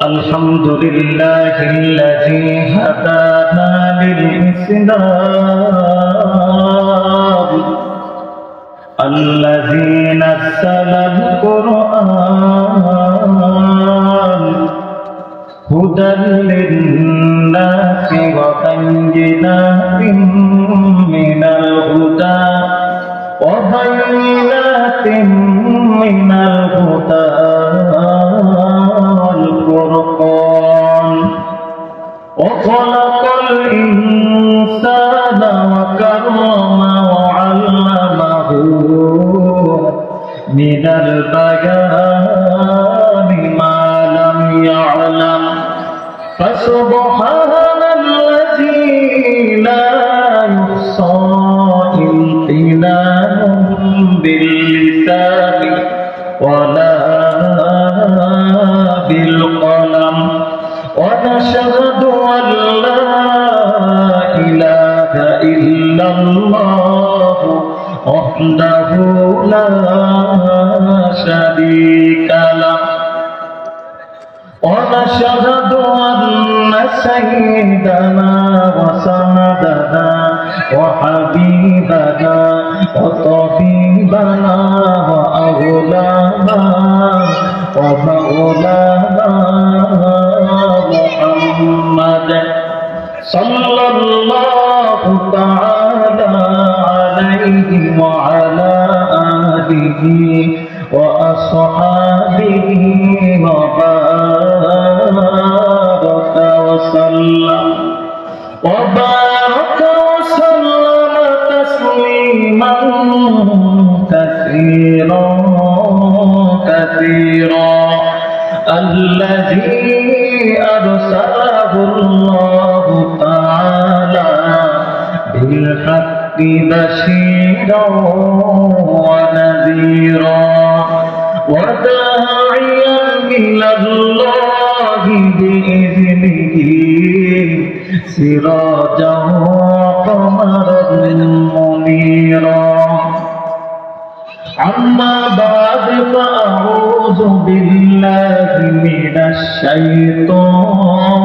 الحمد لله الذي هدانا للإسلام الذي نزل القرآن هدى للناس وبينات من الهدى والفرقان وخلق الإنسان وكرم وعلمه من البيان ما لم يعلم فسبحان الذي لا يحصى امتنان باللسان ولا بالقلم ونشهد أن لا إله إلا الله وحده لا شريك له ونشهد أن سيدنا وسندنا وحبيبنا وطبيبنا وأولانا ومولانا محمد صلى الله تعالى عليه وعلى آله وأصحابه وبارك وسلم تسليما كثيرا الذي أرسله الله تعالى بالحق بشيرا ونذيرا وداعيا إلى الله بإذنه سراجا وقمرا منيرا أما بعد فأعوذ بالله من الشيطان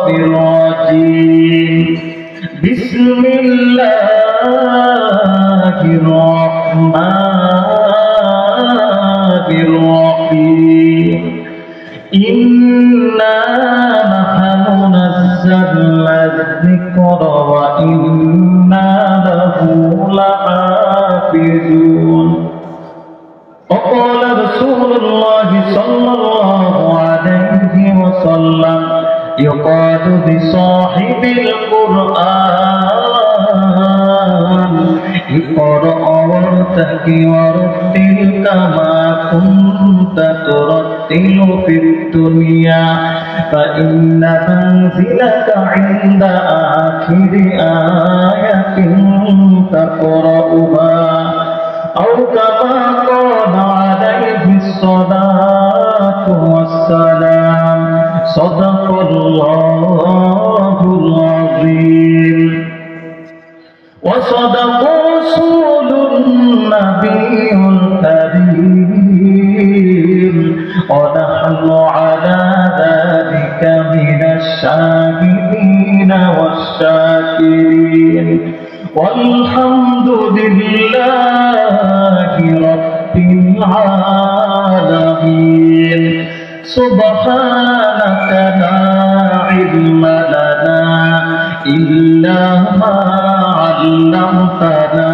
الرجيم بسم الله الرحمن الرحيم إنا نحن نزلنا الذكر وإنا له لحافظون وقال رسول الله صلى الله عليه وسلم يقال بصاحب القرآن اقرأ وارتقي ورتل كما كنت ترتل في الدنيا فإن منزلك عند آخر آية تقرأها أو كما قال عليه الصلاة والسلام صدق الله العظيم وصدق رسول النبي الكريم ونحن على ذلك من الشاهدين والشاكرين والحمد لله رب العالمين سبحانك لا علم لنا إلا ما علمتنا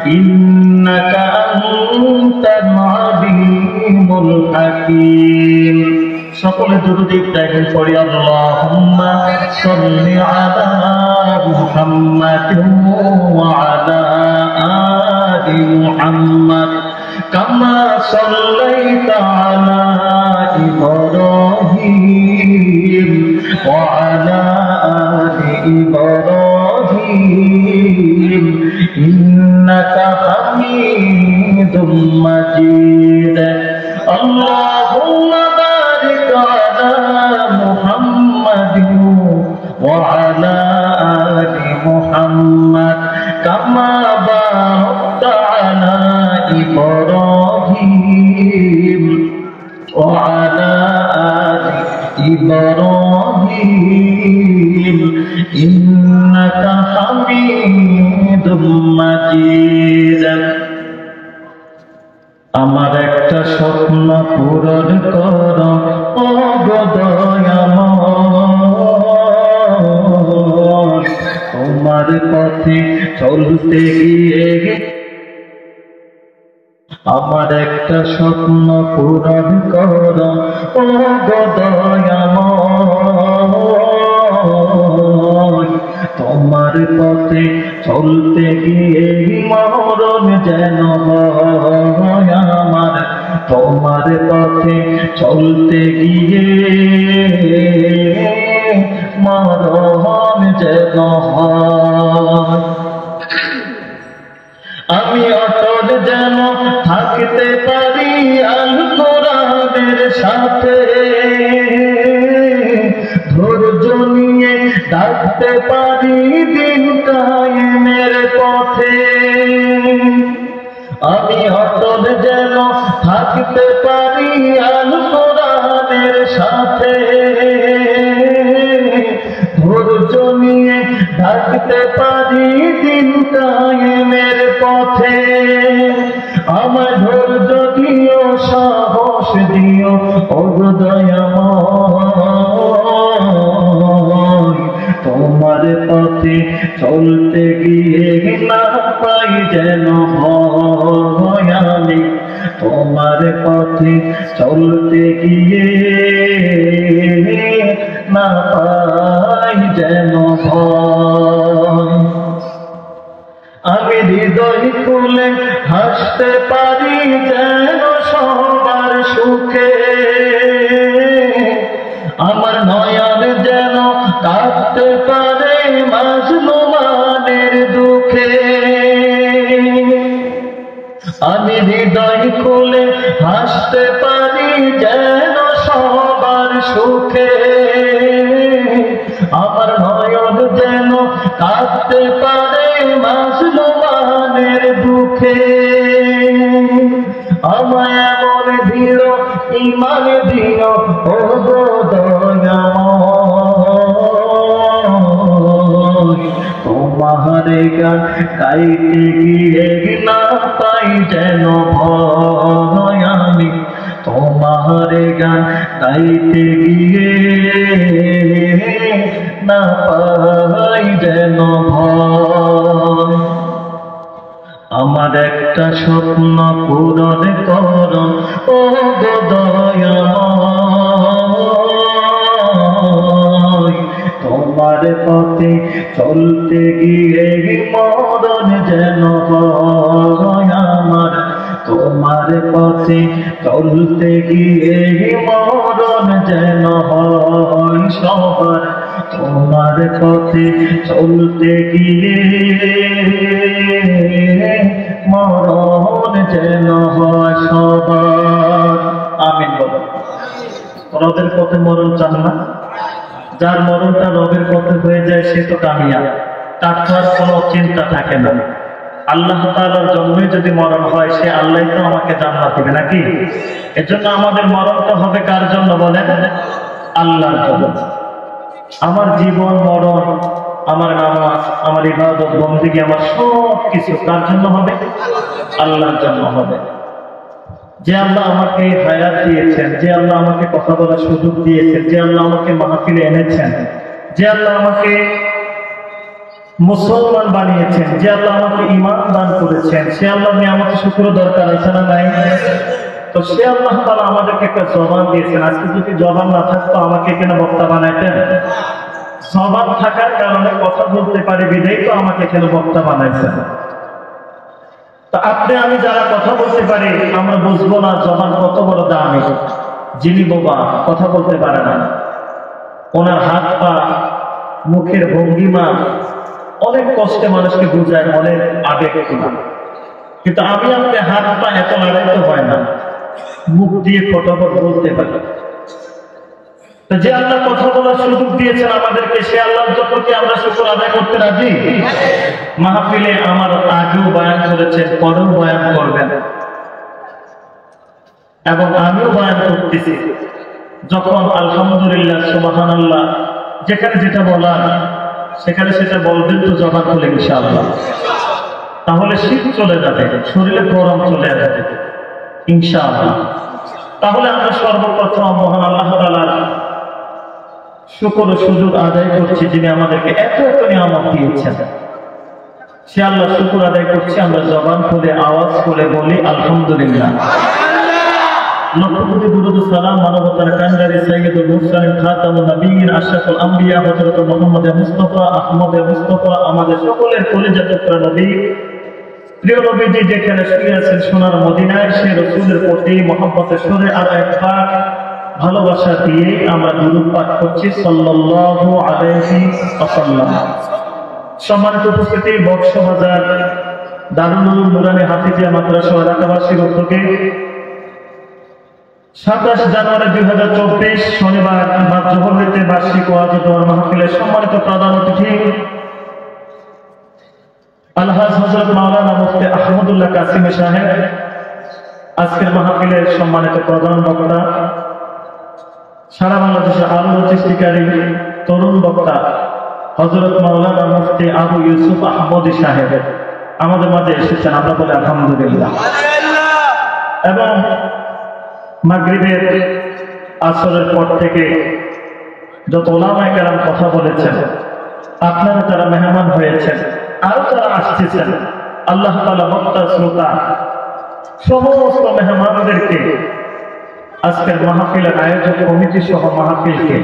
إنك أنت العليم الحكيم সকলে দুরূদ ইব্রাহিম পড়ি আল্লাহুম্মা সাল্লি আলা মুহাম্মাদিন ওয়া আলা আলি মুহাম্মাদ কামা সাল্লাইতা আলা ইব্রাহিম ওয়া আলা আলি ইব্রাহিম ইন্নাকা হামিদুম মাজিদ আল্লাহুম্মা বারিক আলা মুহাম্মাদিন ওয়া আলা আলি মুহাম্মাদ কামা বারাকতা আলা ইব্রাহিম وعلى آل إبراهيم إنك حميد مجيد আমার একটা স্বপ্ন পূরণ করো ও গো দয়াময় তোমার পথে চলতে গিয়ে আমার একটা স্বপ্ন পূরণ করো ও গো দয়াময় তোমার পথে চলতে গিয়ে মরণ যেন হয় আমার তোমার পথে চলতে গিয়ে মরণ যেন হয় আমি অটল যেন থাকতে পারি আল কোরআনের সাথে ধৈর্য নিয়ে ডাকতে পারি দিন কায়েমের পথে আমি অটল যেন থাকতে পারি আল কোরআনের সাথে ধৈর্য নিয়ে ডাকতে পারি দিন কায়েমের পথে আমার ধৈর্য দিও সাহস দিও ও দয়াময় তোমার পথে চলতে গিয়ে না পাই যেন ভয় আমি তোমার পথে চলতে গিয়ে না পাই যেন ভয় আমি হৃদয় খুলে হাসতে পারি যেন সবার সুখে আমার নয়ন যেন কাঁদতে পারে মাজলুমানের দুঃখে আমি হৃদয় খুলে হাসতে পারি যেন সবার সুখে আমার নয়ন যেন কাঁদতে পারে মাজলুমানের দুঃখে আমায় এমন দিও ঈমান দিও ও গো দয়াময় তোমার গান গাইতে গিয়ে না পাই যেন ভয় আমি তোমার গান গাইতে গিয়ে না পাই যেন ভয় আমার একটা স্বপ্ন পূরণ করো ও গো দয়াময় তোমার পথে চলতে গিয়ে মরণ যেন হয় আমার তোমার পথে চলতে গিয়ে মরণ যেন হয় সবার তোমার পথে চলতে গিয়ে মরণ যেন হয় সবার আমিন বলো রবের পথে মরণ চান না যার মরণটা রবের পথে হয়ে যায় সে তো কামিয়াব তার তো আর কোনো চিন্তা থাকে না আল্লাহ তাআলার জন্যে যদি মরণ হয় সে আল্লাহই তো আমাকে জান্নাত দিবে নাকি এজন্য আমাদের মরণটা হবে কার জন্য বলেন আল্লাহর জন্য আমার জীবন মরণ আমার নামাজ আমার ইবাদত বন্দেগী আমার সব কিছু কার জন্য হবে আল্লাহর জন্য হবে যে আল্লাহ আমাকে হায়াত দিয়েছেন যে আল্লাহ আমাকে কথা বলার সুযোগ দিয়েছেন যে আল্লাহ আমাকে মাহফিলে এনেছেন যে আল্লাহ আমাকে মুসলমান বানিয়েছেন যে আল্লাহ আমাকে ঈমান দান করেছেন সে আল্লাহ নিয়ামত শুকর দরকার আছে না নাই তো সে আল্লাহ তাআলা আমাদেরকে একটা জবান দিয়েছেন আজকে যদি জবান না থাকতো আমাকে কেন বক্তা বানাইতেন জবান থাকার কারণে কথা বলতে পারি বিধায় তো আমাকে কেন বক্তা বানাইছেন তা আপনি আমি যারা কথা বলতে পারি আমরা বুঝবো না জবান কত বড় দামি যিনি বোবা কথা বলতে পারে না ওনার হাত পা মুখের ভঙ্গিমা অনেক কষ্টে মানুষকে বুঝায় অনেক আবেগ কিন্তু আমি আপনি হাত পা এত লড়াইতে হয় না মুখ দিয়ে ফটোফট বলতে পারি যে আল্লাহ কথা বলার সুযোগ দিয়েছেন আমাদেরকে সে আল্লাহর জন্য কি আমরা শুকর আদায় করতে রাজি মাহফিলে আমার আগেও বয়ান করেছেন পরেও বয়ান করবেন এবং আমিও বয়ান করতেছি, যখন আলহামদুলিল্লাহ সুবহানাল্লাহ যেখানে যেটা বলার সেখানে সেটা বলবেন তো জবান খুলে ইনশাআল্লাহ। তাহলে শীত চলে যাবে, শরীরে গরম চলে আসবে ইনশাআল্লাহ। তাহলে আমরা সর্বপ্রথম মহান আল্লাহ তাআলার শুকর ও সুজুদ আদায় করছি, যিনি আমাদেরকে এত এত নিয়ামত দিয়েছেন। সে আল্লাহ শুকর আদায় করছি, আমরা জবান খুলে আওয়াজ করে বলি আলহামদুলিল্লাহ। লক্ষ কোটি দুরূদ সালাম মানবতার কান্ডারি সাইয়্যিদুল মুরসালিন খাতামুন নবিয়্যিন আশরাফুল আম্বিয়া হযরত মুহাম্মদ মুস্তাফা আহমদ মুস্তাফা, আমাদের সকলের কলিজার টুকরা নবী, প্রিয় নবীজি যেখানে শুয়ে আছেন সোনার মদিনায়, সে রাসূলের প্রতি মহব্বতের সুরে আর একবার ভালোবাসা দিয়ে আমরা দুরূদ পাঠ করছি সাল্লাল্লাহু আলাইহি ওয়াসাল্লাম। সম্মানিত উপস্থিতি, বক্সবাজার দারুল উলুম নুরানী হাফিজিয়া মাদ্রাসা এলাকাবাসীর উদ্যোগে 27 জানুয়ারি 2024 শনিবার বাদ জোহর হইতে বার্ষিক ওয়াজ ও দোয়া মাহফিলের সম্মানিত প্রধান অতিথি আলহাজ হযরত মাওলানা মুফতি আহমদুল্লাহ কাসিমি সাহেব, আজকের মাহফিলের সম্মানিত প্রধান বক্তা, সারা বাংলাদেশের আলো সৃষ্টিকারী তরুণ বক্তা হযরত মাওলানা মুফতি আবু ইউসুফ আহমদী সাহেব আমাদের মাঝে এসেছেন, আমরা বলি আলহামদুলিল্লাহ। এবং মাগরিবের আসরের পর থেকে যত ওলামায়ে কেরাম কথা বলেছেন, আপনারা যারা মেহমান হয়েছেন, আরো যারা আসতেছেন, আল্লাহ তাআলা বক্তা শ্রোতা সমস্ত মেহমানদেরকে, আজকের মাহফিলের আয়োজক কমিটি সহ মাহফিলকে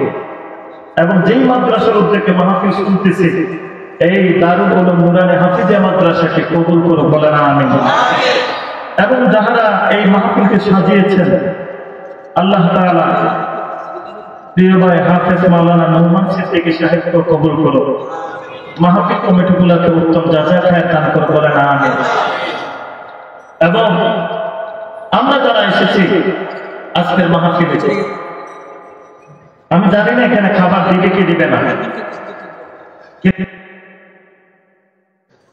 এবং যেই মাদ্রাসার উদ্যোগে মাহফিল শুনতেছি এই দারুল উলুম নুরানী হাফিজিয়া মাদ্রাসাকে কবুল করুন, বলেন আমিন। এবং যারা এই মাহফিলকে সাজিয়েছেন, আল্লাহ তাআলা প্রিয় ভাই হাফেজ মাওলানা নোমান সিদ্দিকী সাহেবকে কবুল করুন, মাহফিল কমিটিগুলোকে উত্তম জাযা খায়ের দান করুন, বলেন আমিন। এবং আমরা যারা এসেছি আজকের মাহফিলে, আমি জানি না এখানে খাবার দিবে কি দিবে না,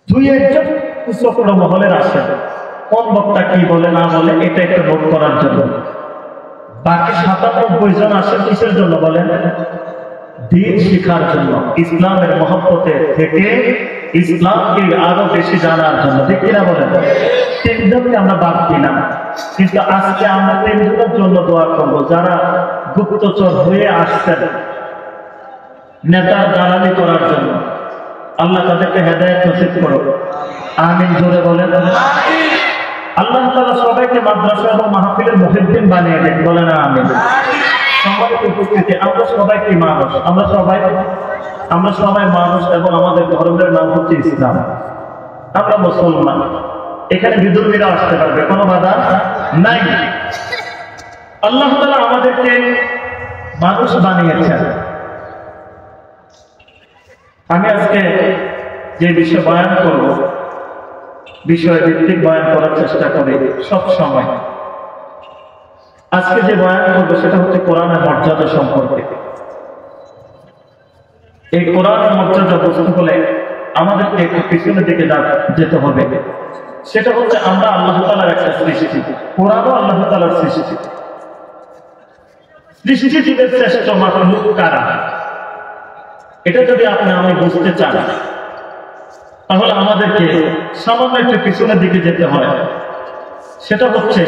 দুই একজন উচ্চতর মহলের আসেন, কোন বক্তা কি বলে না বলে এটা একটু নোট করার জন্য। বাকি 97 জন আসেন কিসের জন্য বলেন? দিন শিখার জন্য, ইসলামের মহব্বতে থেকে ইসলামকে আরো বেশি জানার জন্য, ঠিক কিনা বলেন? তিনজনকে আমরা বাদ দিলাম, কিন্তু আজকে আমরা তিনজনের জন্য দোয়া করব, যারা গুপ্তচর হয়ে আসছেন নেতার দালালি করার জন্য। আল্লাহ তাদেরকে হেদায়েত নসিব করো, আমিন। জোরে বলেন আমিন। আল্লাহ তাআলা সবাইকে মাদ্রাসা এবং মাহফিলের মুহিদ্দিন বানিয়ে দেন, বলেন আমিন। সম্মানিত উপস্থিতি, আমরা সবাই কি মানুষ, আমরা সবাই মানুষ এবং আমাদের ধর্মের নাম হচ্ছে ইসলাম, আমরা মুসলমান। এখানে বিধর্মীরা আসতে পারবে, কোনো বাধা নাই। আল্লাহ তাআলা আমাদেরকে মানুষ বানিয়েছেন। আমি আজকে যে বিষয় বয়ান করব, বিষয় ভিত্তিক বয়ান করার চেষ্টা করি সব সময়। আজকে যে বয়ান করবো সেটা হচ্ছে কোরআনের মর্যাদা সম্পর্কে। এই কোরআনের মর্যাদা বুঝতে হলে আমাদেরকে একটু পিছনের দিকে যেতে হবে। সেটা হচ্ছে আমরা আল্লাহ তাআলার একটা সৃষ্টি, কোরআনও আল্লাহ তাআলার সৃষ্টি। সৃষ্টিজীবের শ্রেষ্ঠ মাখলুক কারা, এটা যদি আপনি আমি বুঝতে চান তাহলে আমাদেরকে সামান্য একটু পিছনের দিকে যেতে হয়। সেটা হচ্ছে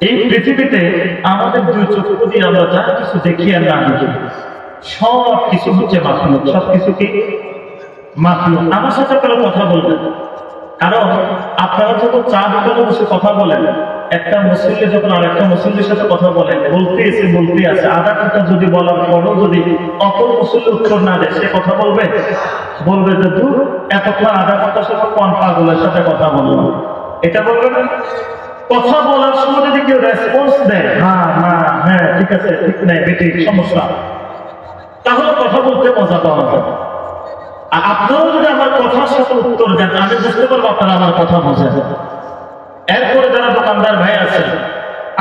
এই পৃথিবীতে আমাদের দুই চক্ষু দিয়ে আমরা যা কিছু দেখি আর না দেখি সব কিছু হচ্ছে মাখলুক, সব কিছু কি মাখলুক। আমার সাথে করে কথা বলবেন, কারণ আপনারা যখন চা দোকানে বসে কথা বলেন, একটা মুসল্লি যখন আর একটা মুসল্লির সাথে কথা বলেন, বলতে আছে আধা ঘন্টা যদি বলার পরও যদি অপর মুসল্লি উত্তর না দেয়, সে কথা বলবে যে দূর এতক্ষণ আধা ঘন্টা সময় কোন পাগলের সাথে কথা বললাম, এটা বলবে না। কথা বলার সময় যদি কেউ রেসপন্স দেয়, হ্যাঁ ঠিক আছে, ঠিক নাই, বেঠিক, সমস্যা, তাহলে কথা বলতে মজা পাওয়া যাবে। আর আপনারাও যদি আমার কথার সাথে উত্তর দেন, আমি বুঝতে পারবো আপনারা আমার কথা বোঝেন। এরপরে যারা দোকানদার ভাই আছেন,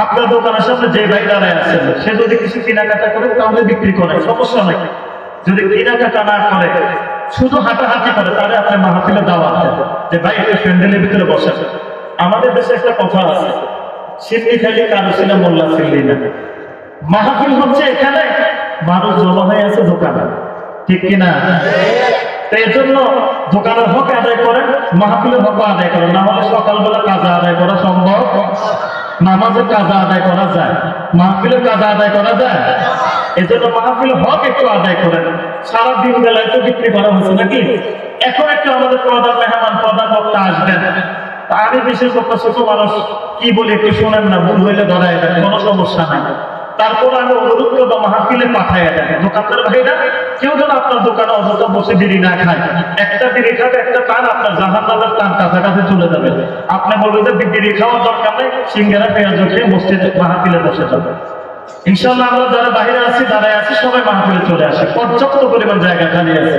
আপনার দোকানের সামনে যে ভাই দাঁড়ায় আছেন, সে যদি কিছু কেনাকাটা করে তাহলে বিক্রি করে, সমস্যা নাই। যদি কেনাকাটা না করে, শুধু হাঁটাহাঁটি করে, তাহলে আপনি মাহফিলে দাওয়াত দেন যে ভাই একটু প্যান্ডেলের ভিতরে বসেন। আমাদের দেশে একটা কথা আছে, সিন্নি খাইলে কারো ছিল মোল্লা ছিলি না। মাহফিল হচ্ছে এখানে, মানুষ জমা হয়ে আছে দোকানে, ঠিক কিনা? এই জন্য দোকানের হক আদায় করেন, মাহফিলের হক আদায় করেন, না হলে সকালবেলা কাজা আদায় করা সম্ভব, নামাজের কাজা আদায় করা যায়, মাহফিলের কাজা আদায় করা যায়। এই জন্য মাহফিলের হক একটু আদায় করেন। সারা দিন বেলায় তো বিক্রি করা হচ্ছে নাকি? এখন একটু আমাদের প্রধান মেহমান, প্রধান বক্তা আসবেন, আমি বিশেষ বক্তা, ছোট মানুষ, কি বলি একটু শোনেন না, ভুল হইলে ধরাই দেন, কোনো সমস্যা নাই। তারপর আমি অনুরোধ করবো মাহফিলে পাঠাইয়া দেন। দোকানদার ভাইরা কেউ যেন আপনার দোকানে অযথা বসে বিড়ি না খায়। একটা বিড়ি খাবে, একটা টান আপনার জাহান্নামের টান কাছাকাছি চলে যাবে। আপনি বলবেন যে বিড়ি খাওয়ার দরকার নেই, সিঙ্গারা পেঁয়াজ খেয়ে মসজিদে মাহফিলে বসে যাবে। ইনশাআল্লাহ আমরা যারা বাইরে আছি, দাঁড়ায় আছি, সবাই মাহফিলে চলে আসে, পর্যাপ্ত পরিমাণ জায়গা খালি আছে।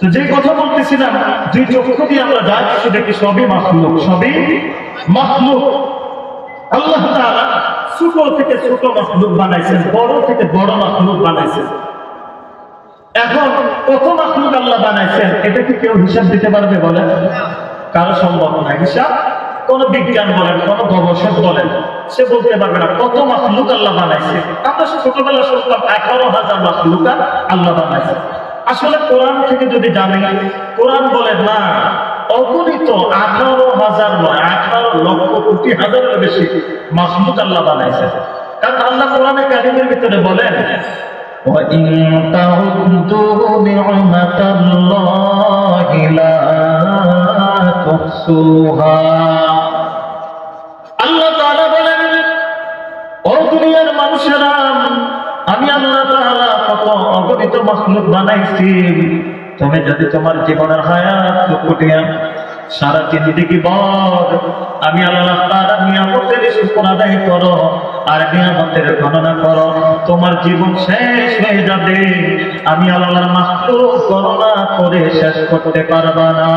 তো যে কথা বলতেছিলাম, দুই চক্ষু দিয়ে আমরা যা কিছু দেখি সবই মাখলুক, সবই মাখলুক। আল্লাহ তাআলা ছোট থেকে ছোট মাখলুক বানাইছেন, বড় থেকে বড় মাখলুক বানাইছেন। এখন কত মাখলুক আল্লাহ বানাইছেন, এটা কি কেউ হিসাব দিতে পারবে বলেন? কারো সম্ভব না হিসাব। কোন বিজ্ঞান বলেন, কোন গবেষক বলেন, সে বলতে পারবে না কত মাখলুক আল্লাহ বানাইছে। আমরা ছোটবেলা শুনতাম 18,000 মাখলুক আল্লাহ বানাইছে। আসলে কোরআন থেকে যদি জানি, কোরআন বলে না, অগণিত 18,000 নয়, 18 লক্ষ কোটি হাজারের বেশি মাখলুক আল্লাহ বানাইছে। কারণ আল্লাহ কোরআনে কারিমের ভিতরে বলেন, وَإِن تَعُدُّوا نِعْمَةَ اللَّهِ لَا تُحْصُوهَا। আল্লাহ তাআলা বলেন, ও দুনিয়ার মানুষেরা, আমি আল্লাহ তাআলা কত অগণিত মাখলুক বানাইছি। তুমি যদি তোমার জীবনের হায়াত কুটিয়া সারা জিন্দেগি ভর আমি আল্লাহ তাআলার নিয়ামতের শুকর আদায় করো আর নিয়ামতের গণনা করো, তোমার জীবন শেষ হয়ে যাবে, আমি আল্লাহর মাখলুক গণনা করে শেষ করতে পারবা না।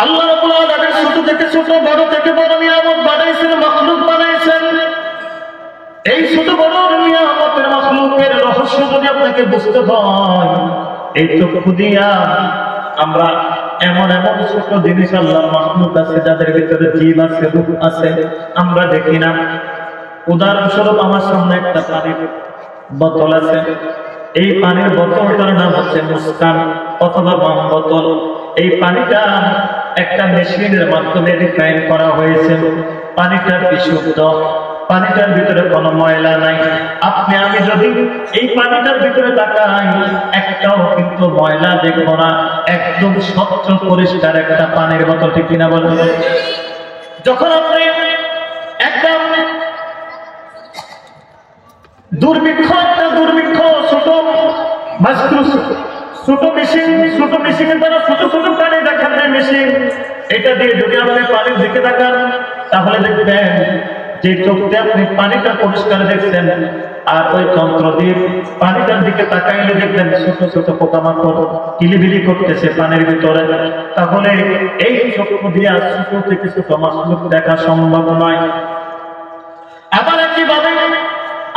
আল্লাহ রাব্বুল আলামিন ছোট থেকে ছোট, বড় থেকে বড় নিয়ামত বানাইছেন, মাখলুক বানাইছেন। এই ছোট বড় নিয়ামতের মাখলুকের রহস্য যদি আপনাকে বুঝতে হয়, এই চক্ষু দিয়া আমরা এমন এমন ছোট জিনিস আল্লাহর মাখলুক আছে যাদের ভিতরে জীব আছে, রূহ আছে, আমরা দেখি না। উদাহরণস্বরূপ আমার সামনে একটা পানির বোতল আছে, এই পানির বোতলটার নাম হচ্ছে মুস্কান অথবা বাম বোতল। এই পানিটা একটা মেশিনের মাধ্যমে রিফাইন করা হয়েছে, পানিটা বিশুদ্ধ, পানিটার ভিতরে কোনো ময়লা নাই। আপনি আমি যদি এই পানিটার ভিতরে তাকাই, একটাও কিন্তু ময়লা দেখবো না, একদম স্বচ্ছ পরিষ্কার একটা পানির বোতল, ঠিক কিনা বলুন? যখন আপনি একদম দুর্ভিক্ষ ছোট মেশিনের দ্বারা ছোট ছোট পানি দেখার যে মেশিন, এটা দিয়ে যদি আপনি পানির দিকে তাকান, তাহলে দেখবেন যে চোখে আপনি পানিটা পরিষ্কার দেখছেন, আর ওই যন্ত্র দিয়ে পানিটার দিকে তাকাইলে দেখবেন ছোট ছোট পোকামাকড় কিলিবিলি করতেছে পানির ভিতরে। তাহলে এই চক্ষু দিয়ে ছোট থেকে ছোট মাছলুক দেখা সম্ভব নয়। আবার একইভাবে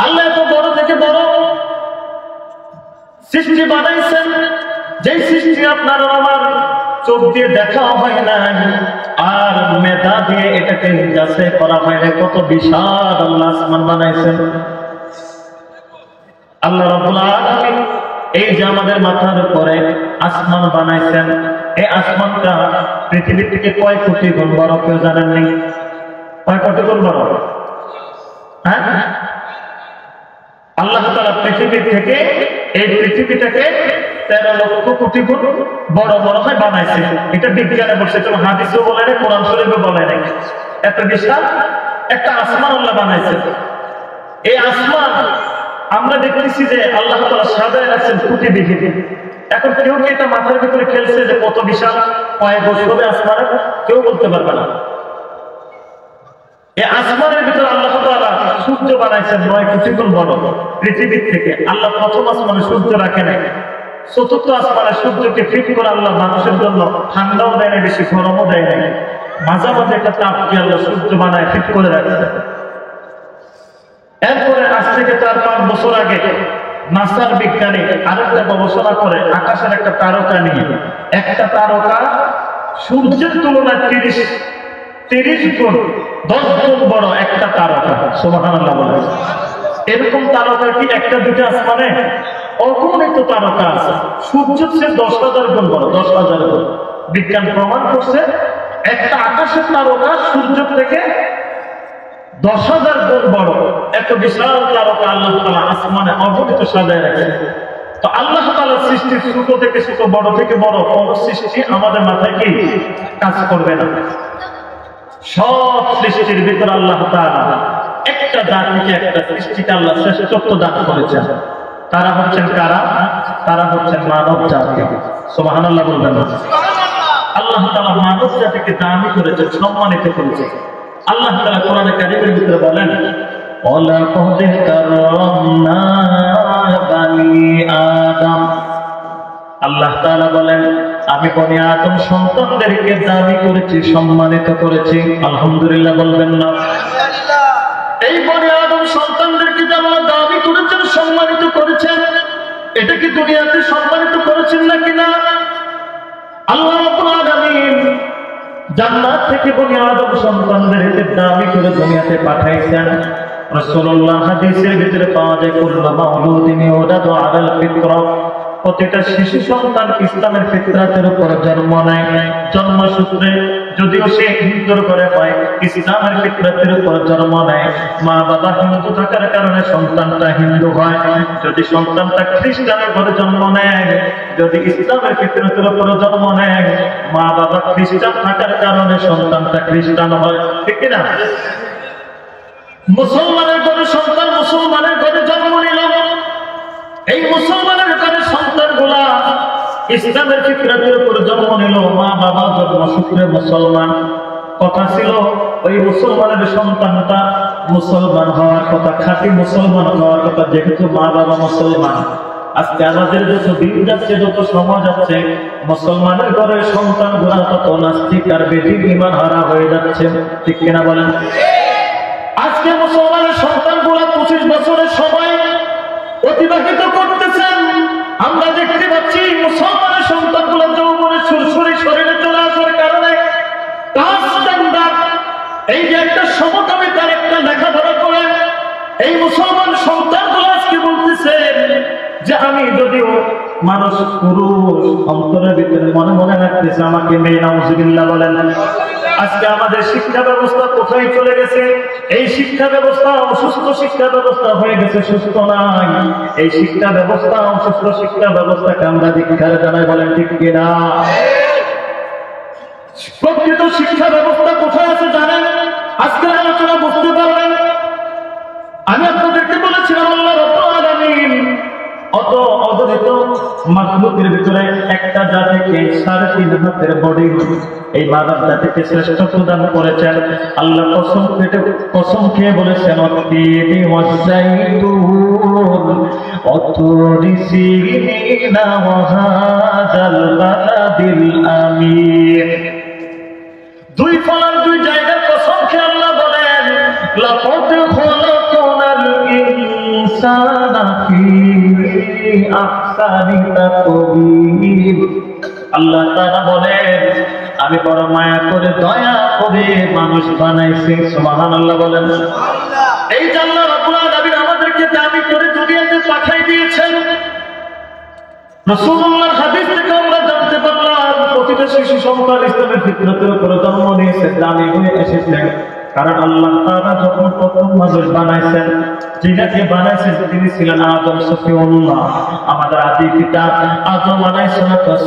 আল্লাহ এত বড় থেকে বড় সৃষ্টি বানাইছেন, যে সৃষ্টি আপনার আমার চোখ দিয়ে দেখা হয় না, আর মেধা দিয়ে এটাকে যাচাই করা হয় না। কত বিশাল আল্লাহ আসমান বানাইছেন। আল্লাহ রাব্বুল আলামিন এই যে আমাদের মাথার উপরে আসমান বানাইছেন, এই আসমানটা পৃথিবী থেকে কয় কোটি গুণ বড় কেউ জানেন নেই? কয় কোটি গুণ বড়? হ্যাঁ, আল্লাহ তাআলা পৃথিবী থেকে এই পৃথিবীটাকে 13 লক্ষ কোটি গুণ বড় বড় হয় বানাইছে। এটা বিজ্ঞানে বলছে, তো হাদিসও বলে নাই, কোরআন শরীফও বলে নাই। এত বিশাল একটা আসমান আল্লাহ বানাইছে। এই আসমান আমরা দেখতেছি যে আল্লাহ তাআলা সাজায় রাখছেন কোটি বিঘিতে। এখন কেউ কি এটা মাথার ভিতরে খেলছে যে কত বিশাল কয়েক বছরে আসমানে? কেউ বলতে পারবে না। এই আসমানের ভিতরে আল্লাহ তাআলা সূর্য বানাইছেন 9 কোটি গুণ বড় পৃথিবীর থেকে। আল্লাহ প্রথম আসমানে সূর্য রাখে নাই, চতুর্থ আসমানে সূর্যকে ফিট করে আল্লাহ মানুষের জন্য ঠান্ডাও দেয় না, বেশি গরমও দেয় নাই, মাঝামাঝি একটা তাপ দিয়ে আল্লাহ সূর্য বানায় ফিট করে রাখছে। এরপরে আজ থেকে 4-5 বছর আগে নাসার বিজ্ঞানী আরেকটা গবেষণা করে আকাশের একটা তারকা নিয়ে, একটা তারকা সূর্যের তুলনায় 30 30 গুণ 10 গুণ বড় একটা তারকা। সুবহানাল্লাহ বলেন। এরকম তারকা কি একটা দুটো আসমানে? অগণিত তারকা আছে। সূর্য হচ্ছে 10,000 গুণ বড়, 10,000 গুণ। বিজ্ঞান প্রমাণ করছে একটা আকাশের তারকা সূর্য থেকে 10,000 গুণ বড়। এত বিশাল তারকা আল্লাহ তাআলা আসমানে অগণিত সাজায় রাখেন। তো আল্লাহ তাআলার সৃষ্টি ছোট থেকে ছোট, বড় থেকে বড় কোন সৃষ্টি আমাদের মাথায় কি কাজ করবে না। সব সৃষ্টির ভিতর আল্লাহ তাআলা একটা জাতিকে, একটা সৃষ্টিকে আল্লাহ শ্রেষ্ঠত্ব দান করেছেন। তারা হচ্ছেন কারা? তারা হচ্ছেন মানব জাতি। সুবহানাল্লাহ বলবেন না? আল্লাহ তাআলা মানব জাতিকে দামি করেছেন, সম্মানিত করেছেন। আল্লাহ তাআলা কোরআনে কারীমের ভিতরে বলেন, ওয়ালাকাদ কারামনা বানি আদম। আল্লাহ তাআলা বলেন, আমি বনি আদম সন্তানদেরকে দামি করেছি, সম্মানিত করেছি। আলহামদুলিল্লাহ বলবেন না? এই বনি আদম সন্তানদেরকে যেমন দামি করেছেন, সম্মানিত করেছেন, এটা কি দুনিয়াতে সম্মানিত করেছেন নাকি না? আল্লাহ রাব্বুল আলামিন জান্নাত থেকে বনি আদম সন্তানদেরকে দামি করে দুনিয়াতে পাঠাইছেন। রাসূলুল্লাহ হাদিসের ভিতরে পাওয়া যায়, কুল্লু মাউলুদিন ইউলাদু আলাল ফিতরা। প্রতিটা শিশু সন্তান ইসলামের ফিতরাতের উপর জন্ম নেয়। জন্মসূত্রে যদিও সে হিন্দুর ঘরে হয়, ইসলামের ফিতরাতের উপর জন্ম নেয়। মা বাবা হিন্দু থাকার কারণে সন্তানটা হিন্দু হয়। যদি সন্তানটা খ্রিস্টানের ঘরে জন্ম নেয়, যদি ইসলামের ফিতরাতের উপর জন্ম নেয়, মা বাবা খ্রিস্টান থাকার কারণে সন্তানটা খ্রিস্টান হয়। ঠিক কি না? মুসলমানের ঘরে সন্তান মুসলমানের ঘরে জন্ম নিল। এই মুসলমানের ঘরে সন্তানগুলা ইসলামের ফিতরাতের উপর জন্ম নিল। মা বাবা জন্মসূত্রে মুসলমান। কথা ছিল ওই মুসলমানের সন্তানটা মুসলমান হওয়ার কথা, খাঁটি মুসলমান হওয়ার কথা, যেহেতু মা বাবা মুসলমান। আজকে আমাদের যত দিন যাচ্ছে, যত সময় যাচ্ছে, মুসলমানের ঘরের সন্তানগুলা তত নাস্তিক আর বেদিন ঈমান হারা হয়ে যাচ্ছে। ঠিক কিনা বলেন? আজকে মুসলমানের সন্তানগুলা 25 বছরের সময় অতিবাহিত করতেছেন। আমরা দেখতে পাচ্ছি মুসলমানের সন্তানগুলো যৌবনে সুরসুরি শরীরে চলে আসার কারণে এই যে একটা সমকামিতার একটা লেখাপড়া করে এই মুসলমান সন্তানগুলো আজকে বলতেছেন যে আমি যদিও মানুষ পুরুষ, অন্তরের ভিতরে মনে মনে রাখতেছে আমাকে মেয়ে। নাউজুবিল্লাহ বলেন। আজকে আমাদের শিক্ষা ব্যবস্থা কোথায় চলে গেছে? এই শিক্ষা ব্যবস্থা অসুস্থ শিক্ষা ব্যবস্থা হয়ে গেছে, সুস্থ নাই। এই শিক্ষা ব্যবস্থা অসুস্থ শিক্ষা ব্যবস্থাকে আমরা ধিক্কার জানাই। বলেন ঠিক কিনা? প্রকৃত শিক্ষা ব্যবস্থা কোথায় আছে জানেন? আজকের আলোচনা বুঝতে পারবেন। আমি আপনাদেরকে বলেছিলাম আল্লাহ রাব্বুল আলামিন অত অগণিত মাখলুকের ভিতরে একটা জাতিকে 3.5 হাতের বডি, এই মানব জাতিকে শ্রেষ্ঠত্ব দান করেছেন। আল্লাহ কসম খেয়ে বলেছেন, অতীনি ওয়াজাইতুন অতুরি সিনিনা ওয়া হাযাল বালাদিল আমিন। দুই ফলার দুই জায়গার কসম খেয়ে আল্লাহ বলেন, লাকাদ খালাকনাল ইনসানা ফি আহসানি তাকওয়িম। আল্লাহ তাআলা বলেন, আমি বড় মায়া করে দয়া করে মানুষ বানাইছি। সুবহানাল্লাহ বলেন। এই যে আল্লাহ রাব্বুল আলামিন আমাদেরকে দামি করে দুনিয়াতে পাঠিয়ে দিয়েছেন। রাসূলুল্লাহর হাদিস থেকে আমরা জানতে পারলাম প্রতিটা শিশু সন্তান ইসলামের ফিতরাতের উপর জন্ম নিয়েছে, দামি হয়ে এসেছেন। কারণ আল্লাহ তাআলা যখন প্রথম মানুষ বানাইছেন, যিনাকে বানাইছেন তিনি ছিলেন আদম সফিউল্লাহ, আমাদের আদি পিতা আদম আলাইহিস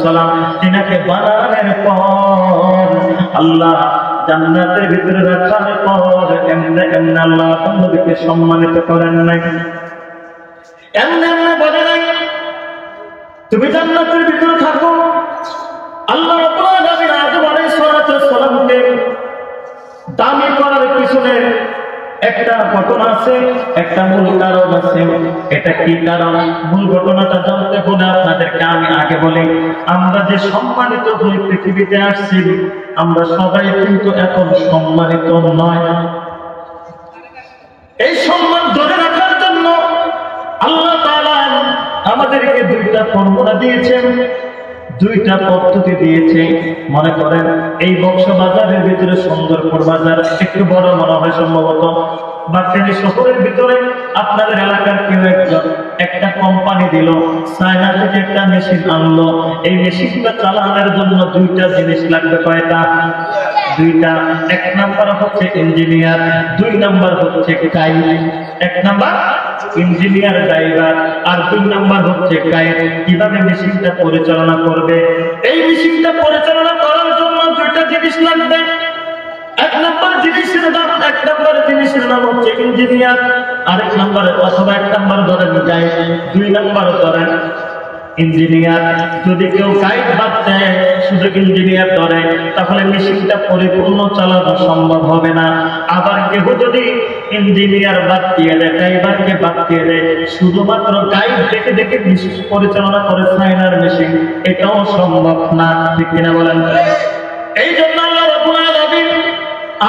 সালাম। যিনাকে বানানোর পর আল্লাহ জান্নাতের ভিতরে রাখার পর এমনি এমনি আল্লাহ নবীকে সম্মানিত করেন নাই। এমনি এমনি বলে নাই তুমি জান্নাতের ভিতরে থাকো। আল্লাহ রাব্বুল আলামিন আদম আলাইহিস সালামকে দামি করার পিছনে একটা ঘটনা আছে, একটা মূল কারণ আছে। এটা কি কারণ? মূল ঘটনাটা জানতে হলে আপনাদেরকে আমি আগে বলি, আমরা যে সম্মানিত হয়ে পৃথিবীতে আসছি, আমরা সবাই কিন্তু এখন সম্মানিত নয়। এই সম্মান ধরে রাখার জন্য আল্লাহ তাআলা আমাদেরকে দুইটা ফর্মুলা দিয়েছেন। দুইটা পদ্ধতি দিয়েছে। মনে করেন এই বক্সবাজারের ভিতরে সুন্দরপুর বাজার একটু বড় মনে হয় সম্ভবত, বা ফেনী শহরের ভিতরে আপনাদের এলাকার কেউ একজন একটা কোম্পানি দিল, চায়না থেকে একটা মেশিন আনলো। এই মেশিনটা চালানোর জন্য দুইটা জিনিস লাগবে। কয়টা? দুইটা। এক নাম্বার হচ্ছে ইঞ্জিনিয়ার, দুই নাম্বার হচ্ছে গাইড। এক নাম্বার ইঞ্জিনিয়ার ড্রাইভার, আর দুই নাম্বার হচ্ছে গাইড। কিভাবে মেশিনটা পরিচালনা করবে? এই মেশিনটা পরিচালনা করার জন্য দুইটা জিনিস লাগবে। এক নাম্বার জিনিসের নাম হচ্ছে ইঞ্জিনিয়ার, আরেক নাম্বার অথবা এক নাম্বার ধরেন গাইড, দুই নাম্বার ধরেন ইঞ্জিনিয়ার। যদি কেউ গাইড বাদ দেয়, শুধু ইঞ্জিনিয়ার ধরে, তাহলে মেশিনটা পরিপূর্ণ চালানো সম্ভব হবে না। আবার কেউ যদি ইঞ্জিনিয়ার বাদ দিয়ে দেয়, ড্রাইভারকে বাদ দিয়ে দেয়, শুধুমাত্র গাইড দেখে দেখে মেশিন পরিচালনা করে চায়নার মেশিন, এটাও সম্ভব না। ঠিক কিনা বলেন? এই জন্য আল্লাহ রাব্বুল আলামিন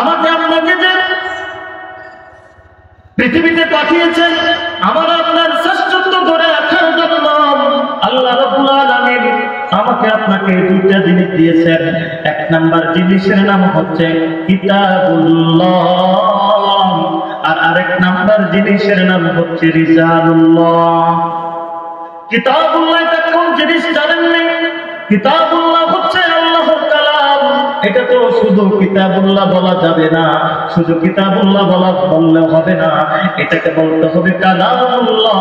আমাকে আপনাকে যে পৃথিবীতে পাঠিয়েছেন আমার আপনার শ্রেষ্ঠত্ব ধরে রাখার জন্য, আল্লাহ রাব্বুল আলামিন আমাকে আপনাকে দুইটা জিনিস দিয়েছেন। এক নাম্বার জিনিসের নাম হচ্ছে কিতাবুল্লাহ, আর আরেক নাম্বার জিনিসের নাম হচ্ছে রিজালুল্লাহ। কিতাবুল্লাহ এটা কোন জিনিস জানেন না? কিতাবুল্লাহ হচ্ছে আল্লাহর কালাম। এটা তো শুধু কিতাবুল্লাহ বলা যাবে না, শুধু কিতাবুল্লাহ বললে হবে না, এটাকে বলতে হবে কালামুল্লাহ।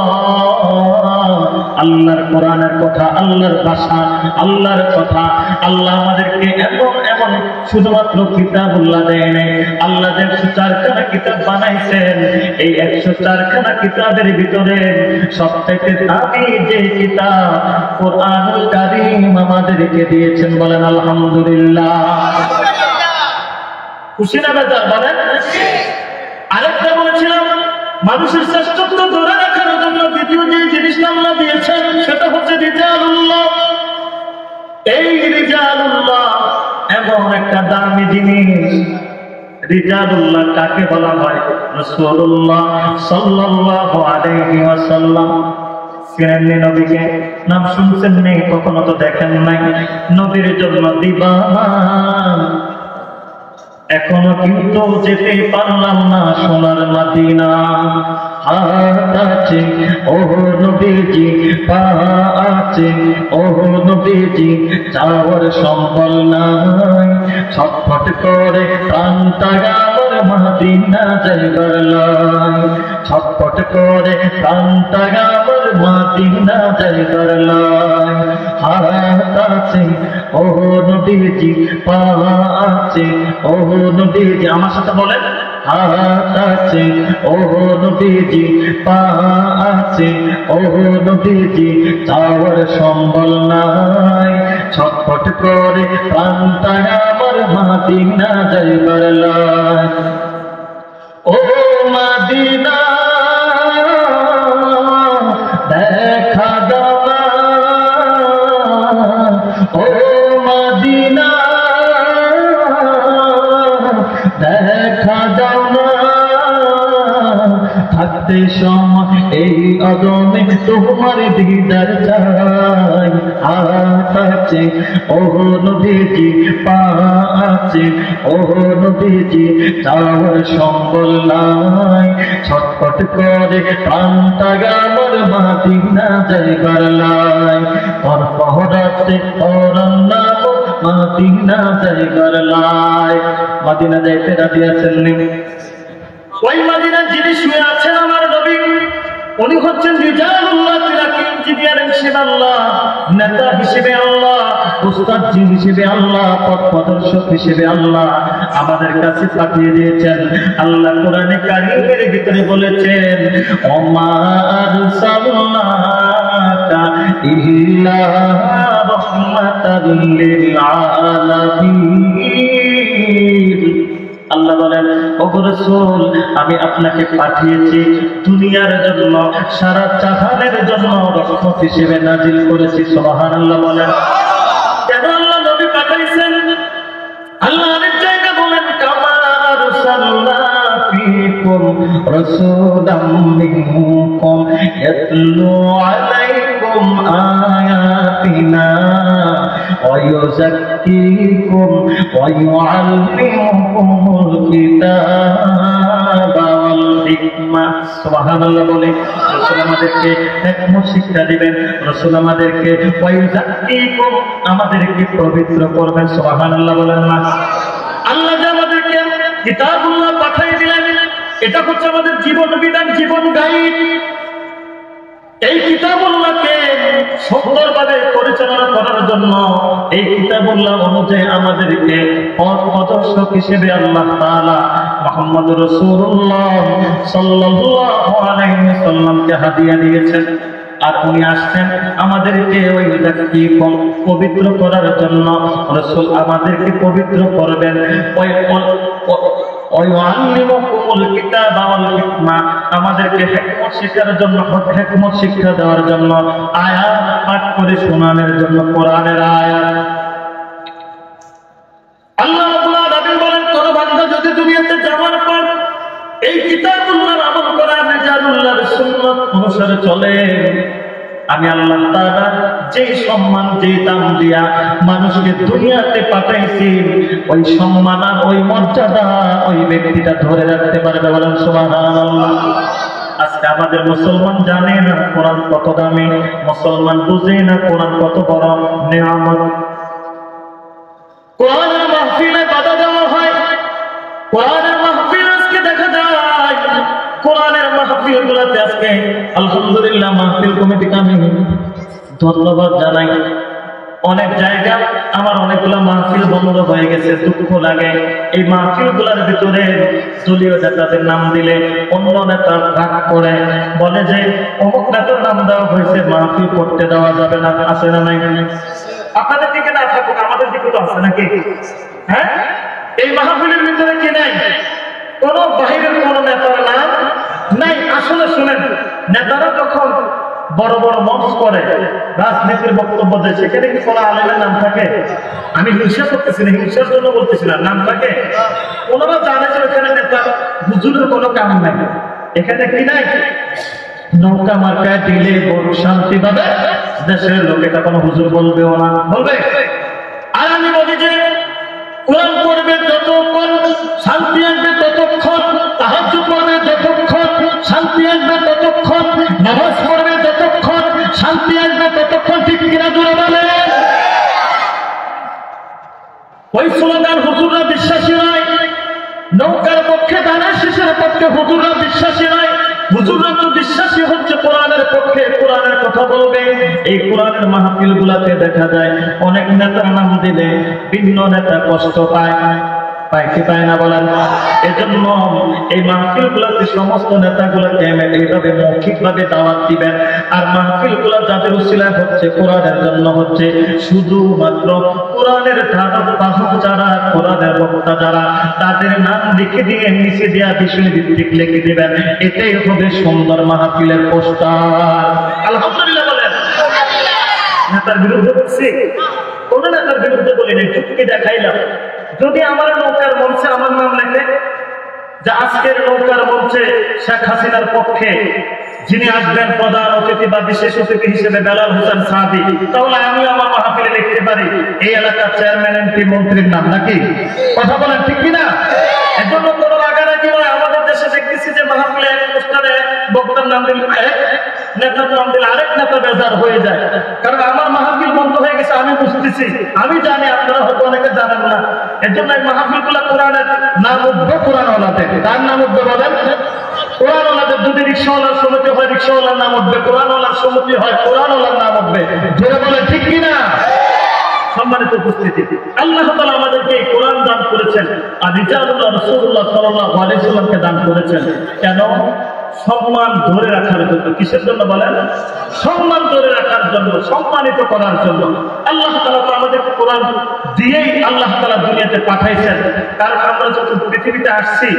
আল্লাহর কোরআনের কথা, আল্লাহর ভাষা, আল্লাহর কথা। আল্লাহ আমাদেরকে এমন এমন শুধুমাত্র কিতাবুল্লাহ দেয় নাই, আল্লাহ 104খানা কিতাব বানাইছেন। এই 104খানা কিতাবের ভিতরে সবথেকে দামি যে কিতাব কোরআনুল কারীম আমাদেরকে দিয়েছেন। বলেন আলহামদুলিল্লাহ। খুশি না বেজার? বলেন। আরেকটা বলেছিলাম, মানুষের শ্রেষ্ঠত্ব ধরে রাখার জন্য দ্বিতীয় যে জিনিসটা আল্লাহ দিয়েছেন সেটা হচ্ছে রিজালুল্লাহ। এই রিজালুল্লাহ এমন একটা দামি জিনিস। রিজালুল্লাহ কাকে বলা হয়? রাসূলুল্লাহ সাল্লাল্লাহু আলাইহি ওয়াসাল্লাম। চেনেননি নবীকে? নাম শুনছেন নেই, কখনো তো দেখেন নাই। নবীর জন্য দিবানা এখনো কিন্তু যেতে পারলাম না সোনার মদিনা। হাত আছে ও নবীজি, পা আছে ও নবীজি, যাওয়ার সম্বল নাই। ছটফট করে প্রাণটা আমার মদিনা যাইবার লাই। ছটফট করে প্রাণটা আমার মদিনা যাইবার লাই। হাত আছে ও নবীজি, পা আছে ও নবীজি, আমার সাথে বলেন। হাত আছে ও নবীজি, পা আছে ও নবীজি, যাওয়ার সম্বল নাই। ছটফট করে প্রাণটা আমার মদিনা যাইবার লাই। ও মদিনা দেখা দাও না, ও মদিনা দেখা দাও না। থাকতে সময় এই অদমে তোমার দিদার চাই। হাত আছে ও নবীজি, পা আছে ও নবীজি, যাওয়ার সম্বল নাই। ছটফট করে প্রাণটা আমার মদিনা যাইবার লাই। তোর পহরাতে তোর নাম মদিনা যাইবার লাই। মদিনা যাইতে রাজি আছেন নি? ওই মদিনার যিনি শুয়ে আছেন আমার নবী, উনি হচ্ছেন রিজালুল্লাহ, ইঞ্জিনিয়ার হিসেবে আল্লাহ, নেতা হিসেবে আল্লাহ, উস্তাদ হিসেবে আল্লাহ, পথ প্রদর্শক হিসেবে আল্লাহ আমাদের কাছে পাঠিয়ে দিয়েছেন। আল্লাহ কোরআনে কারীমের ভিতরে বলেছেন, ওমা আরসালনাকা ইল্লা রাহমাতাল লিল আলামিন। আল্লাহ বলেন, ওগো রাসূল, আমি আপনাকে পাঠিয়েছি দুনিয়ার জন্য, সারা জাহানের জন্য রহমত হিসেবে নাজিল করেছি। সুবহানাল্লাহ বলেন। কেন আল্লাহ নবী পাঠাইছেন? আল্লাহ অনেক জায়গায় বলেন, কামা আরসালনা ফীকুম রাসূলাম মিনকুম ইয়াতলু আলাইকুম আয়াতিনা ويزكيكم ويعلمكم الكتاب والحكمة سبحان الله বলে রাসূল আমাদেরকে হিকমত শিক্ষা দিবেন রাসূল আমাদেরকে ওয়ায়ুযাক্কিকুম আমাদেরকে পবিত্র করবেন সুবহানাল্লাহ বলেন না আল্লাহ যে আমাদেরকে কিতাবুল্লাহ পাঠিয়ে দিলেন এটা হচ্ছে আমাদের জীবন বিধান জীবন গাইড এই কিতাবুল্লাহকে সুন্দরভাবে পরিচালনা করার জন্য এই কিতাবুল্লাহ অনুযায়ী আমাদেরকে পথ প্রদর্শক হিসেবে আল্লাহ তাআলা মুহাম্মদ রাসূলুল্লাহ সাল্লাল্লাহু আলাইহি ওয়াসাল্লামকে হাদিয়া দিয়েছেন আর উনি আসছেন আমাদেরকে ওই জাতিকে পবিত্র করার জন্য রাসূল আমাদেরকে পবিত্র করবেন আমাদেরকে হিকমত শিক্ষার জন্য হিকমত শিক্ষা দেওয়ার জন্য আয়াত পাঠ করে শোনানোর জন্য কোরআনের আয়াত আল্লাহ রাব্বুল আলামিন বলেন কোন বান্দা যদি দুনিয়াতে যাওয়ার পর এই কিতাবুল্লাহর আমল করে রিজালুল্লাহর সুন্নাত অনুসারে চলে আমি আল্লাহ তাআলা যে সম্মান যে দাম দিয়া মানুষকে দুনিয়াতে পাঠাইছি ওই সম্মান আর ওই মর্যাদা ওই ব্যক্তিটা ধরে রাখতে পারবে বলেন সুবহানাল্লাহ আজকে আমাদের মুসলমান জানে না কোরআন কত দামি মুসলমান বুঝে না কোরআন কত বড় নিয়ামত কোরআনের মাহফিলে বাধা দেওয়া হয় কোরআনের মাহফিল আজকে দেখা যায় কোরআনের মাহফিলগুলোতে আজকে আলহামদুলিল্লাহ মাহফিল কমিটিকে আমি ধন্যবাদ জানাই অনেক জায়গা আমার অনেকগুলো মাহফিল বন্ধ হয়ে গেছে দুঃখ লাগে এই মাহফিলগুলোর ভিতরে দলীয় নেতাদের নাম দিলে অন্য নেতা রাগ করে বলে যে অমুক নেতার নাম দেওয়া হয়েছে মাহফিল করতে দেওয়া যাবে না আছে না নাই আপনাদের দিকে না থাকুক আমাদের দিকে তো আছে নাকি হ্যাঁ এই মাহফিলের ভিতরে কি নাই কোন বাহিরের কোন নেতার নাম নাই আসলে শুনেন নেতারা যখন বড় বড় মঞ্চ করে রাজনীতির বক্তব্য দেয় সেখানে কি কোনো আলেমের নাম থাকে আমি হিংসা করতেছি না হিংসার জন্য বলতেছি না নাম থাকে ওনারা জানে যে ওখানে নেতা হুজুরের কোনো কাম নাই এখানে কি নাই নৌকা মার্কায় দিলে বড় শান্তি পাবে দেশের লোক এটা কোনো হুজুর বলবেও না বলবে আর আমি বলি যে কোরআন পড়বে যতক্ষণ শান্তি আসবে ততক্ষণ তাহাজ্জুদ পড়বে যতক্ষণ শান্তি আসবে ততক্ষণ নামাজ পড়বে যতক্ষণ শান্তি আসবে ততক্ষণ ঠিক কিনা জোরে বলে ওই স্লোগান হুজুররা বিশ্বাসী নয় নৌকার পক্ষে দানের শীষের পক্ষে হুজুররা বিশ্বাসী নয় হুজুররা তো বিশ্বাসী হচ্ছে কোরআনের পক্ষে কোরআনের কথা বলবে এই কোরআনের মাহফিলগুলোতে দেখা যায় অনেক নেতার নাম দিলে ভিন্ন নেতা কষ্ট পায় পাইতে পায় না বলেন এজন্য এই মাহফিলগুলোতে সমস্ত নেতাগুলোকে এইভাবে মৌখিকভাবে দাওয়াত দিবেন আর মাহফিলগুলো যাদের উসিলায় হচ্ছে কোরআনের জন্য হচ্ছে শুধুমাত্র কোরআনের ধারক বাহক যারা কোরআনের বক্তা যারা তাদের নাম লিখে দিয়ে নিচে দেওয়া বিষয় ভিত্তিক লিখে দিবেন এটাই হবে সুন্দর মাহফিলের পোস্টার আলহামদুলিল্লাহ বলেন নেতার বিরুদ্ধে বলছি কোন নেতার বিরুদ্ধে বলি নাই চুক্তি দেখাইলাম যদি আমার নৌকার মঞ্চে আমার নাম লেখে যে আজকের নৌকার মঞ্চে শেখ হাসিনার পক্ষে যিনি আসবেন প্রধান অতিথি বা বিশেষ অতিথি হিসেবে বেলাল হোসেন সাদি তাহলে আমি আমার মাহফিলে লিখতে পারি এই এলাকার চেয়ারম্যান এমপি মন্ত্রীর নাম নাকি কথা বলেন ঠিক কিনা এজন্য কোনো রাগারাগি নয় আমাদের দেশে দেখতেছি যে মাহফিলে পোস্টারে বক্তার নাম দিলে নেতার নাম দিলে আরেক নেতা বেজার হয়ে যায় কারণ আমার মাহফিল বন্ধ হয়ে গেছে আমি বুঝতেছি আমি জানি আপনারা হয়তো অনেকে জানেন না এর জন্য এই মাহফিলগুলো কোরআনের নাম উঠবে কোরআনওয়ালাদের তার নাম উঠবে বলেন কোরআনওয়ালাদের যদি রিক্সাওয়ালার সমিতি হয় রিক্সাওয়ালার নাম উঠবে কোরআনওয়ালার সমিতি হয় কোরআনওয়ালার নাম উঠবে ধরে বলেন ঠিক কিনা সম্মানিত উপস্থিতি আল্লাহ তাআলা আমাদেরকে এই কোরআন দান করেছেন আর রিজালুল্লাহ রাসূলুল্লাহ সাল্লাল্লাহু আলাইহি ওয়াসাল্লামকে দান করেছেন কেন সম্মান ধরে রাখার জন্য কিসের জন্য বলেন সম্মান ধরে রাখার জন্য সম্মানিত করার জন্য আল্লাহ তাআলা তো আমাদেরকে কোরআন দিয়েই আল্লাহ তাআলা দুনিয়াতে পাঠাইছেন কারণ আমরা যখন পৃথিবীতে আসছি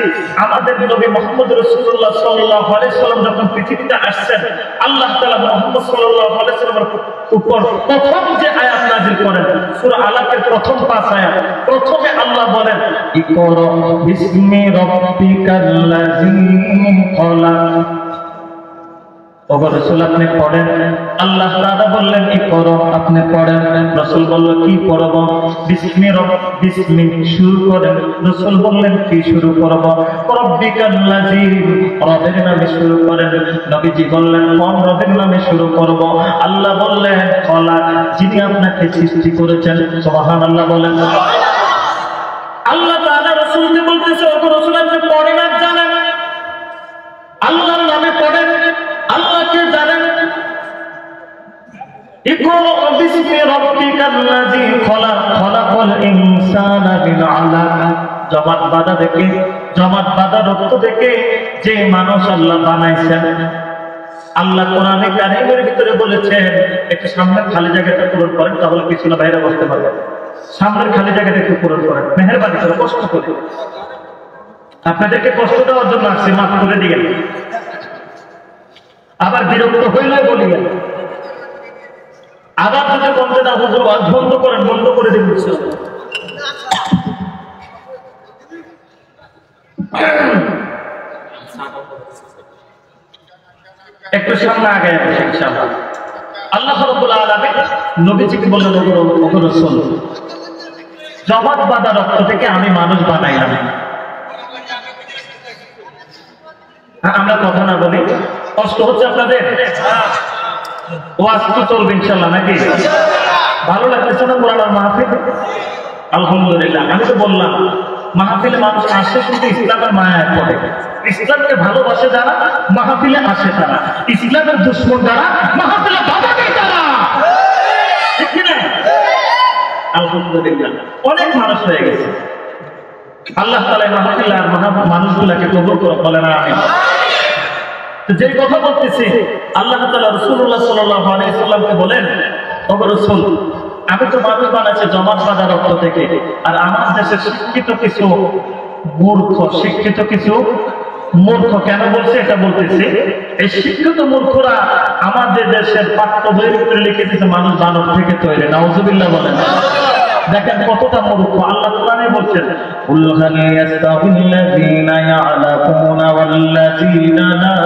আমাদের নবী মুহাম্মদ রাসূলুল্লাহ সাল্লাল্লাহু আলাইহি ওয়াসাল্লাম যখন পৃথিবীতে আসছেন আল্লাহ তাআলা মুহাম্মদ সাল্লাল্লাহু আলাইহি ওয়াসাল্লামের উপর প্রথম যে আয়াত নাযিল করেন সূরা আলাকের প্রথম 5 আয়াত প্রথমে আল্লাহ বলেন ইকরা বিসমি রাব্বিকাল্লাযী খালাক ওগো রাসূল আপনি পড়েন। আল্লাহ তাআলা বললেন কি পড়ো, আপনি পড়েন। রাসূল বলল কি পড়ব? বিসমি শুরু করেন। রাসূল বললেন কি শুরু করব? রব্বিকাল্লাযী, রবের নামে শুরু করেন। নবীজি বললেন কোন রবের নামে শুরু করব? আল্লাহ বললেন খলাক, যিনি আপনাকে সৃষ্টি করেছেন। সুবহানাল্লাহ বলেন। আল্লাহ তাআলা রাসূলকে বলতেছে ওগো রাসূল আপনি পড়েন আর জানেন, আল্লাহর নামে পড়েন, আল্লাহকে জানেন। ইকরা বিসমি রাব্বিকাল্লাযী খলাক, খলাকাল ইনসানা মিন আলাক। জমাট বাঁধা দেখে, জমাট বাঁধা রক্ত দেখে যে মানুষ আল্লাহ বানাইছেন। আল্লাহ কোরআনে কারীমের ভিতরে বলেছেন, একটু সামনের খালি জায়গাটা পূরণ করেন, তাহলে পিছনে বাইরে বসতে পারবেন। সামনের খালি জায়গাটা একটু পূরণ করেন, মেহেরবানি করে, কষ্ট করে। আপনাদেরকে কষ্ট দেওয়ার জন্য আসছে, মাফ করে দিয়েন। আবার বিরক্ত হইলে বলিয়েন, আবার যদি বলতে না হুজুর বন্ধ করেন, বন্ধ করে দিন। একটু সামনে আগে ইনশাআল্লাহ। আল্লাহ রাব্বুল আলামিন নবীজিকে বললেন ওগো রাসূল, জমাট বাঁধা রক্ত থেকে আমি মানুষ বানাইলাম। আমরা কথা না বলি, কষ্ট হচ্ছে আপনাদের? ওয়াজ তো চলবে ইনশাআল্লাহ নাকি? ভালো লাগতেছে না কোরআনের মাহফিল? আলহামদুলিল্লাহ। আমি তো বললাম মাহফিলে মানুষ আসে শুধু ইসলামের মায়ায় পড়ে। ইসলামকে ভালোবাসে যারা মাহফিলে আসে তারা, ইসলামের দুশমন যারা মাহফিলে বাধা দেয় তারা। ঠিক কিনা? আলহামদুলিল্লাহ অনেক মানুষ হয়ে গেছে। আল্লাহ তাআলা মাহফিলে আর মানুষগুলোকে কবুল করে বলেন আমিন। যে কথা বলতেছি, আল্লাহ তাআলা রাসূলুল্লাহ সাল্লাল্লাহু আলাইহি ওয়াসাল্লামকে বলেন ওগো রাসূল আমি তো মানুষ বানাচ্ছি জমাট বাঁধা রক্ত থেকে, আর আমার দেশে শিক্ষিত কিছু মূর্খ, শিক্ষিত কিছু মূর্খ, কেন বলছে এটা বলতেছি, এই শিক্ষিত মূর্খরা আমাদের দেশের পাঠ্য বইয়ের ভিতরে লিখে দিয়েছে মানুষ দানব থেকে তৈরি। নাউজুবিল্লাহ বলেন। দেখেন কতটা মূর্খ। আল্লাহ কোরআনে বলছেন কুল হাল ইয়াস্তাবিল্লাযীনা ইয়া'লামুনা ওয়াল্লাযীনা লা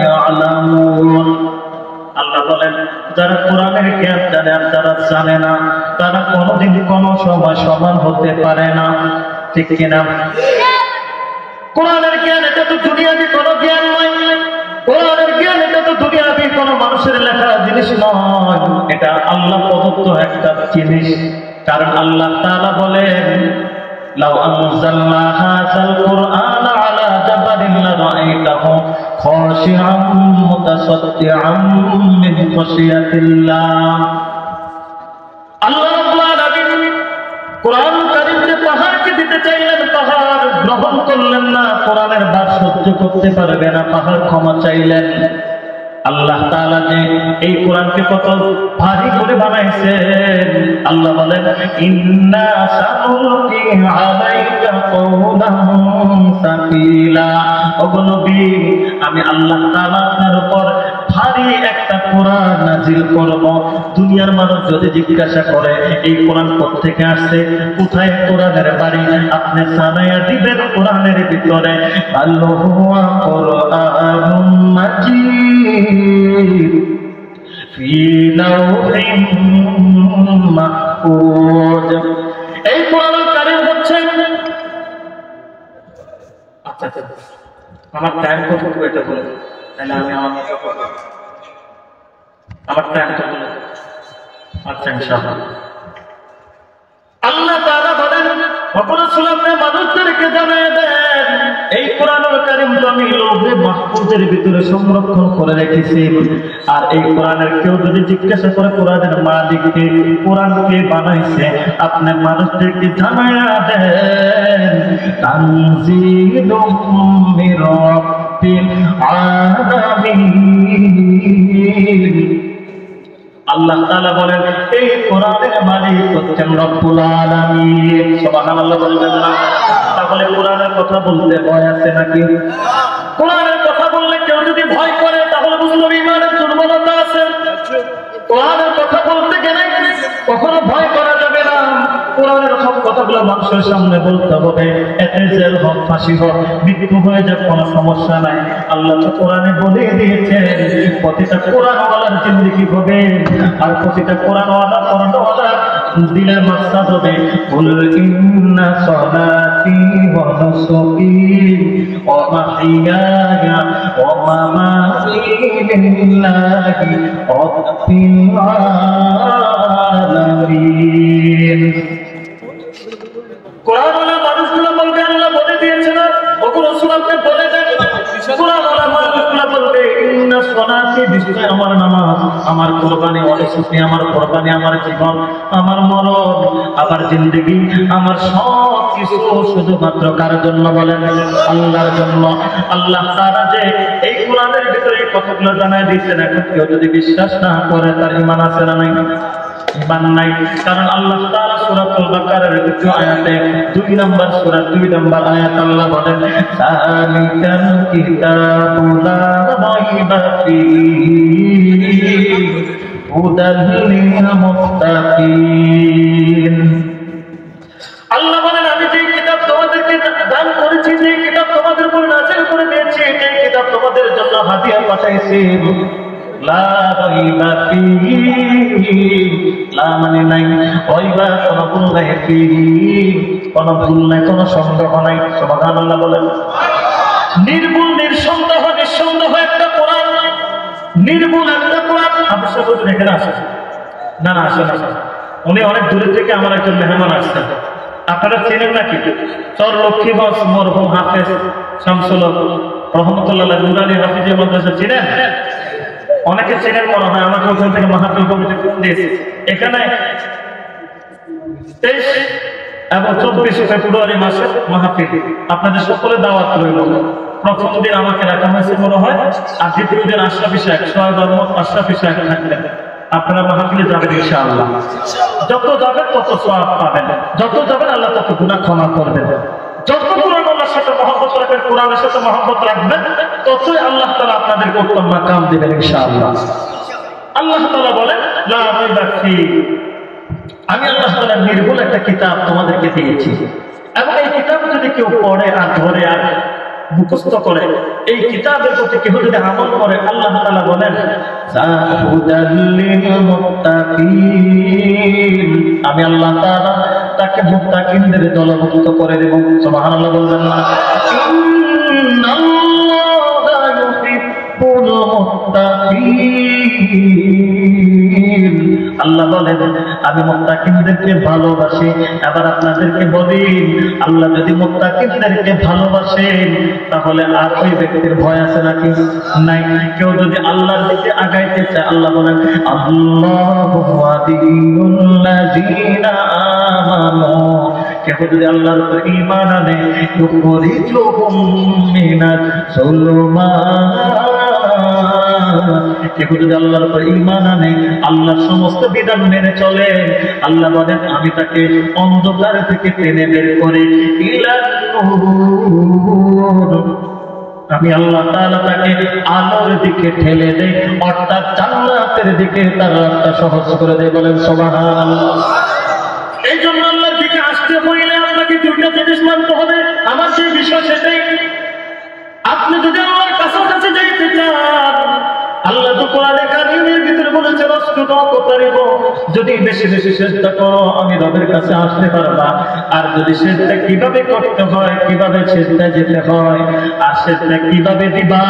ইয়া'লামুন। আল্লাহ বলেন যারা কোরআনের জ্ঞান জানে আর যারা জানে না তারা কোনোদিন কোনো সময় সমান হতে পারে না। ঠিক কিনা? কোরআনের জ্ঞান এটা তো দুনিয়াবি কোনো জ্ঞান নয়। কোরআনের জ্ঞান এটা তো দুনিয়াবি কোনো মানুষের লেখা জিনিস নয়, এটা আল্লাহ প্রদত্ত একটা জিনিস। কারণ আল্লাহ তাআলা বলেন লাউ আনজালনা হাযাল কুরআনা আলা জাবালিন লারাআইতাহু খাশিআম মুতাসাদ্দিআম মিন খাশিয়াতিল্লাহ। আল্লাহ রাব্বুল আলামিন কোরআন কারীমকে পাহাড়কে দিতে চাইলেন, পাহাড় গ্রহণ করলেন না, কোরআনের ভার সহ্য করতে পারবে না, পাহাড় ক্ষমা চাইলেন। আল্লাহ তাআলা যে এই কোরআনকে কত ভারী করে বানাইছেন, আল্লাহ বলেন ইন্না সানুলকি আলাইকা কওলান সাকিলা। ওগো নবী আমি আল্লাহ তাআলা আপনার উপর ভারী একটা কোরআন নাজিল করব। দুনিয়ার মানুষ যদি জিজ্ঞাসা করে এই কোরআন কোথা থেকে আসছে, কোথায় কোরআনের বাড়ি, আপনি জানাইয়া দিবেন কোরআনের ভিতরে আল্লাহু কোরআনুম মাজিদ ফি লাওহিন মাহফুজ। এই কোরআনুল কারীম হচ্ছে, আচ্ছা আমার টাইম কত এটা বলে, তাহলে আমি আমার টাইম কত বলে। আচ্ছা ইনশাআল্লাহ। আল্লাহ তাআলা বলেন রাসূল আপনি মানুষদেরকে জানিয়ে দেন এই কোরআনুল কারীম তো আমি লৌহে মাহফুজের ভিতরে সংরক্ষণ করে রেখেছি। আর এই কোরআনের কেউ যদি জিজ্ঞাসা করে কোরআনের মালিককে, কোরআন কে বানাইছে, আপনি মানুষদেরকে জানিয়ে দেন তানজিলুম মির রাব্বিল আলামিন। আল্লাহ তাআলা বলেন এই কোরআনের মালিক হচ্ছেন রব্বুল আলামিন। সুবহানাল্লাহ বলবেন না? তাহলে কোরআনের কথা বলতে ভয় আছে নাকি? কোরআনের কথা বললে কেউ যদি ভয় করে তাহলে বুঝলাম ঈমানের দুর্বলতা আছে। কোরআনের কথা বলতে গেলে কখনো ভয় করা যাবে না। কোরআনের সব কথাগুলো মানুষের সামনে বলতে হবে, এতে জেল হোক, ফাঁসি হোক, মৃত্যু হয়ে যাক, কোনো সমস্যা নাই। আল্লাহ তো কোরআনে বলে দিয়েছেন প্রতিটা কোরআনওয়ালার জিন্দেগি হবে, আর প্রতিটা কোরআনওয়ালা দিলের মাকসাদ হবে কুল ইন্না সালাতি ওয়া নুসুকি ওয়া মাহইয়ায়া ওয়া মামাতি লিল্লাহি রাব্বিল আলামিন। কোরআনওয়ালা মানুষগুলো বলবে আল্লাহ বলে দিয়েছেন, ওগো রাসূল আপনি বলে দেন। কোরআনওয়ালা মানুষগুলো বলবে ইন্না সালাতি, নিশ্চয় আমার নামাজ, আমার কুরবানি, অনুসুকি, আমার কুরবানি, আমার জীবন, আমার মরণ, আমার জিন্দেগি, আমার সব কিছু শুধুমাত্র কার জন্য বলেন? আল্লাহর জন্য। আল্লাহ তাআলা যে এই কোরআনের ভিতরে এই কথাগুলো জানাই দিয়েছেন, এখন কেউ যদি বিশ্বাস না করে তার ঈমান আছে না নাই? ঈমান নাই। কারণ আল্লাহ তাআলা সূরাতুল বাকারার দ্বিতীয় আয়াতে 2 নম্বর সূরা 2 নম্বর আয়াত আল্লাহ বলেন যালিকাল কিতাবু লা রাইবা ফীহি হুদাল লিল মুত্তাকিন। আল্লাহ বলেন আমি যে কিতাব তোমাদেরকে দান করেছি, যে কিতাব তোমাদের উপর নাযিল করে দিয়েছি, যে কিতাব তোমাদের জন্য হাদিয়া পাঠাইছি, লা রাইবা ফীহি, লা মানে নাই, রাইবা কোনো ভুল নাই, ফীহি কোনো ভুল নাই, কোনো সন্দেহ নাই। সুবহানাল্লাহ বলেন। নির্ভুল, নিঃসন্দেহ, নিঃসন্দেহ একটা কোরআন, নির্ভুল একটা কোরআন। আপনি বলছেন এখানে আসেন না? না, আসেন আসেন। উনি অনেক দূরে থেকে আমার একজন মেহমান আসছেন, আপনারা চেনেন নাকি? চর লক্ষ্মীগঞ্জ মরহুম হাফেজ শামসুল হক রহমতুল্লাহ নুরানি হাফিজের মাদ্রাসা চিনেন? অনেকে চেনেন মনে হয়, আমাকে ওখান থেকে মাহফিল কমিটি ফোন দিয়েছে। এখানে 23 এবং 24 ফেব্রুয়ারি মাসে মাহফিল, আপনাদের সকলে দাওয়াত রইল। প্রথম দিন আমাকে রাখা হয়েছে মনে হয়, আর দ্বিতীয় দিন আশরাফি সাহেব, সোহেব আহমদ আশরাফি সাহেব থাকলেন। আপনারা মাহফিলে যাবেন ইনশাআল্লাহ। যত যাবেন তত সওয়াব পাবেন, যত যাবেন আল্লাহ তত গুনাহ ক্ষমা করবেন। যত কোরআন আল্লাহর সাথে মহব্বত রাখবেন, কোরআনের সাথে মহব্বত রাখবেন, ততই আল্লাহ তাআলা আপনাদেরকে উত্তম মাকাম দিবেন ইনশাআল্লাহ। আল্লাহ তাআলা বলেন লা রাইবা ফীহি, আমি আল্লাহ তাআলা নির্ভুল একটা কিতাব তোমাদেরকে দিয়েছি, এবং এই কিতাব যদি কেউ পড়ে আর ধরে আর মুখস্থ করে, এই কিতাবের প্রতি কেউ যদি আমল করে, আল্লাহ তাআলা বলেন হুদাল লিল মুত্তাকিন, আমি আল্লাহ তাআলা তাকে মুত্তাকিনদের দলভুক্ত করে দেব। সুবহানাল্লাহ বলবেন না? ইন্নাল্লাহা ইউহিব্বুল মুত্তাকিন, আল্লাহ বলেন আমি মুত্তাকিনদেরকে ভালোবাসি। এবার আপনাদেরকে বলি, আল্লাহ যদি মুত্তাকিনদেরকে ভালোবাসেন তাহলে আর ওই ব্যক্তির ভয় আছে নাকি? নাই। কেউ যদি আল্লাহর দিকে আগাইতে চায়, আল্লাহ বলেন আল্লাহু ওয়ালিয়ুল্লাযীনা আমানু, কেউ যদি আল্লাহর উপর ঈমান আনে, ইউখরিজুহুম মিনাজ যুলুমাত, কেউ যদি আল্লাহর উপর ঈমান আনে, আল্লাহর সমস্ত বিধান মেনে চলে, আল্লাহ বলেন আমি তাকে অন্ধকার থেকে টেনে বের করে ইলান নূর, আমি আল্লাহ তাআলা তাকে আলোর দিকে ঠেলে দেই, অর্থাৎ জান্নাতের দিকে তার রাস্তা সহজ করে দেয়। বলেন সুবহানাল্লাহ। এই জন্য আল্লাহর দিকে আসতে হইলে আপনাকে দুটো জিনিস মানতে হবে। আমার যে বিষয় সেটাই, আপনি যদি আল্লাহর কাছাকাছি যাইতে চান, আল্লাহ তো কোরআনে কারীমের ভিতরে বলেছেন যদি বেশি বেশি চেষ্টা করো আমি রবের কাছে আসতে পারবা। আর যদি সেটা কিভাবে করতে হয়, কিভাবে চেষ্টা যেতে হয়, আর সেটা কিভাবে দিবা,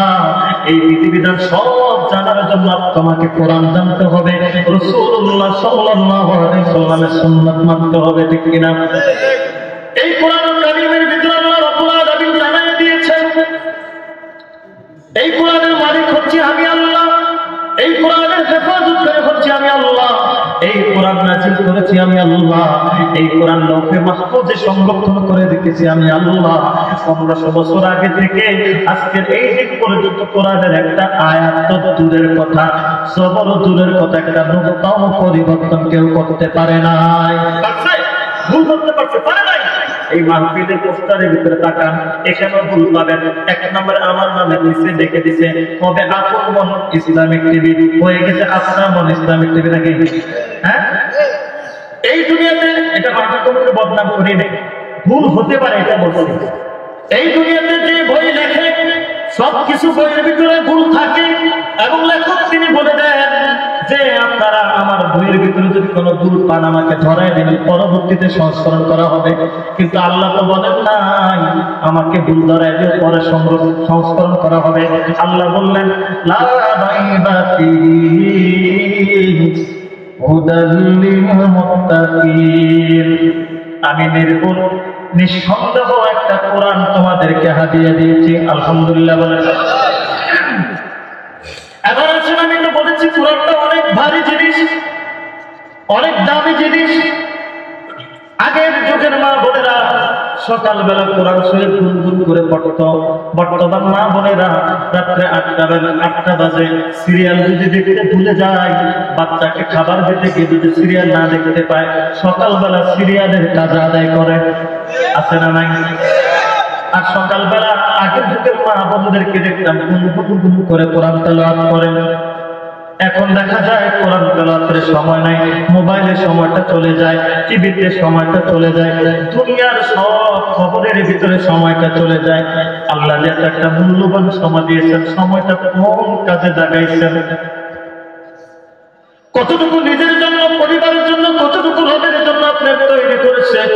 এই বিধিবিধান সব জানার জন্য তোমাকে কোরআন জানতে হবে, রাসূলুল্লাহ সাল্লাল্লাহু আলাইহি ওয়াসাল্লামের সুন্নাত মানতে হবে, ঠিক কিনা? এই কোরআন কারীমের ভিতরে আল্লাহ রাব্বুল আলামিন জানিয়ে দিয়েছেন এই কোরআনের মালিক হচ্ছে আমি আল্লাহ, এই কোরআনের হেফাজতকারী হচ্ছে আমি আল্লাহ, এই কোরআন নাযিল করেছি আমি আল্লাহ, এই কোরআন লৌহে মাহফুজে সংরক্ষণ করে রেখেছি আমি আল্লাহ। 1500 বছর আগে থেকে আজকের এই দিন পর্যন্ত কোরআনের একটা আয়াত তো দূরের কথা, সবর দূরের কথা, একটা নুকতাও পরিবর্তন কেউ করতে পারে নাই। ভুল করতে পারে নাই। এই মাহফিলের পোস্টারের ভিতরে তাকান, এখানেও ভুল পাবেন। 1 নম্বরে আমার নামে নিচে দেখে দিছে কবে আপন মন ইসলামিক টিভি, হয়ে গেছে আপনার মন ইসলামিক টিভি নাকি? হ্যাঁ, এই দুনিয়াতে এটা মাধ্যমকে বদনাম করি নেই, ভুল হতে পারে এটা বলছি। এই দুনিয়াতে যে বই লেখে সবকিছু বইয়ের ভিতরে ভুল থাকে, এবং লেখক তিনি বলে দেন যে আপনারা আমার বইয়ের ভিতরে যদি কোনো ভুল পান আমাকে ধরাই দেন, পরবর্তীতে সংস্করণ করা হবে। কিন্তু আল্লাহ তো বলেন নাই আমাকে ভুল ধরাই দিয়ে পরে সংস্করণ করা হবে। আল্লাহ বললেন লা রাইবা ফীহি হুদাল লিল মুত্তাকিন, আমি নির্ভুল নিঃসন্দেহ একটা কোরআন তোমাদেরকে হাদিয়া দিয়েছি। আলহামদুলিল্লাহ বলেন। এবার আসলে আমি তো বলেছি কোরআনটা অনেক ভারী জিনিস, অনেক দামি জিনিস। আগের যুগের মা বোনেরা সকালবেলা কোরআন শরীফ গুনগুন করে পড়তো। বর্তমান মা বোনেরা রাত্রে 8টা বাজে সিরিয়াল যদি দেখতে ভুলে যায়, বাচ্চাকে খাবার দিতে গিয়ে যদি সিরিয়াল না দেখতে পায়, সকালবেলা সিরিয়ালের কাজ আদায় করে, আছে না নাই? আর সকালবেলা আগের যুগের মা বোনদেরকে দেখতাম গুনগুন করে কোরআন তেলাওয়াত করেন। এখন দেখা যায় কোরআন তেলাওয়াতের সময় নাই, মোবাইলে সময়টা চলে যায়, টিভিতে সময়টা চলে যায়, দুনিয়ার সব খবরের ভিতরে সময়টা চলে যায়। আল্লাহ যে একটা মূল্যবান সময় দিয়েছেন, সময়টা কোন কাজে লাগাইছেন? কতটুকু নিজের জন্য, পরিবারের জন্য, কতটুকু রবের জন্য আপনি তৈরি করেছেন,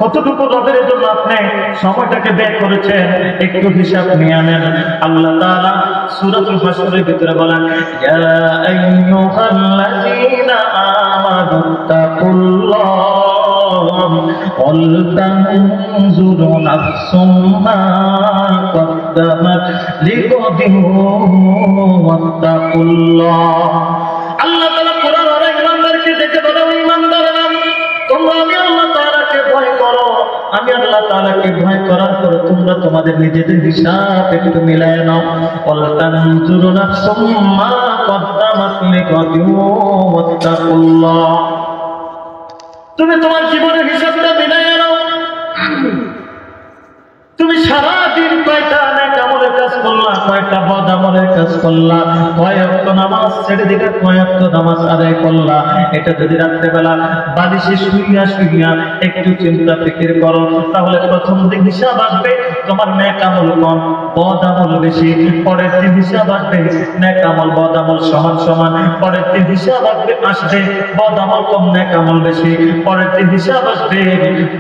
কতটুকু রবের জন্য আপনি সময়টাকে ব্যয় করেছেন, একটু হিসাব নিয়ে আনেন। আল্লাহ তাআলা সূরাতুল হাশরের ভিতরে বলেন ইয়া আইয়ুহাল্লাযীনা আমানু তাকুল্লাহ ওয়াল তানজুর নাফসুম মা কদ্দামাত লিগাদিন ওয়াত্তাকুল্লাহ। আল্লাহ তাআলা কোরআন আর ঈমানদারকে ডেকে বলেন, ঈমানদাররা তোমরা আমি আল্লাহ তাআলাকে ভয় করো। আমি আল্লাহ তাআলাকে ভয় করার পর তোমরা তোমাদের নিজেদের হিসাব একটু মিলায় নাও। ওয়াল তানজুরু নাফসুম মা কদ্দামাত লিগাদিন ওয়াত্তাকুল্লাহ। তুমি তোমার জীবনের হিসাবটা মিলায় নাও। তুমি সারা দিন কয়টা নেক আমলের কাজ করলা, কয়টা বদ আমলের কাজ করলা, কয় ওয়াক্ত নামাজ ছেড়ে দিলে কয় ওয়াক্ত নামাজ আদায় করলা। এটা যদি রাত্রেবেলা বালিশে শুইয়া শুইয়া একটু চিন্তা ফিকির করো, তাহলে প্রথম দিন হিসাব আসবে তোমার নেক আমল কম, বদ আমল বেশি। পরের দিন হিসাব আসবে নেক আমল বদ আমল সমান সমান। পরের দিন হিসাব আসবে বদ আমল কম, নেক আমল বেশি। পরের দিন হিসাব আসবে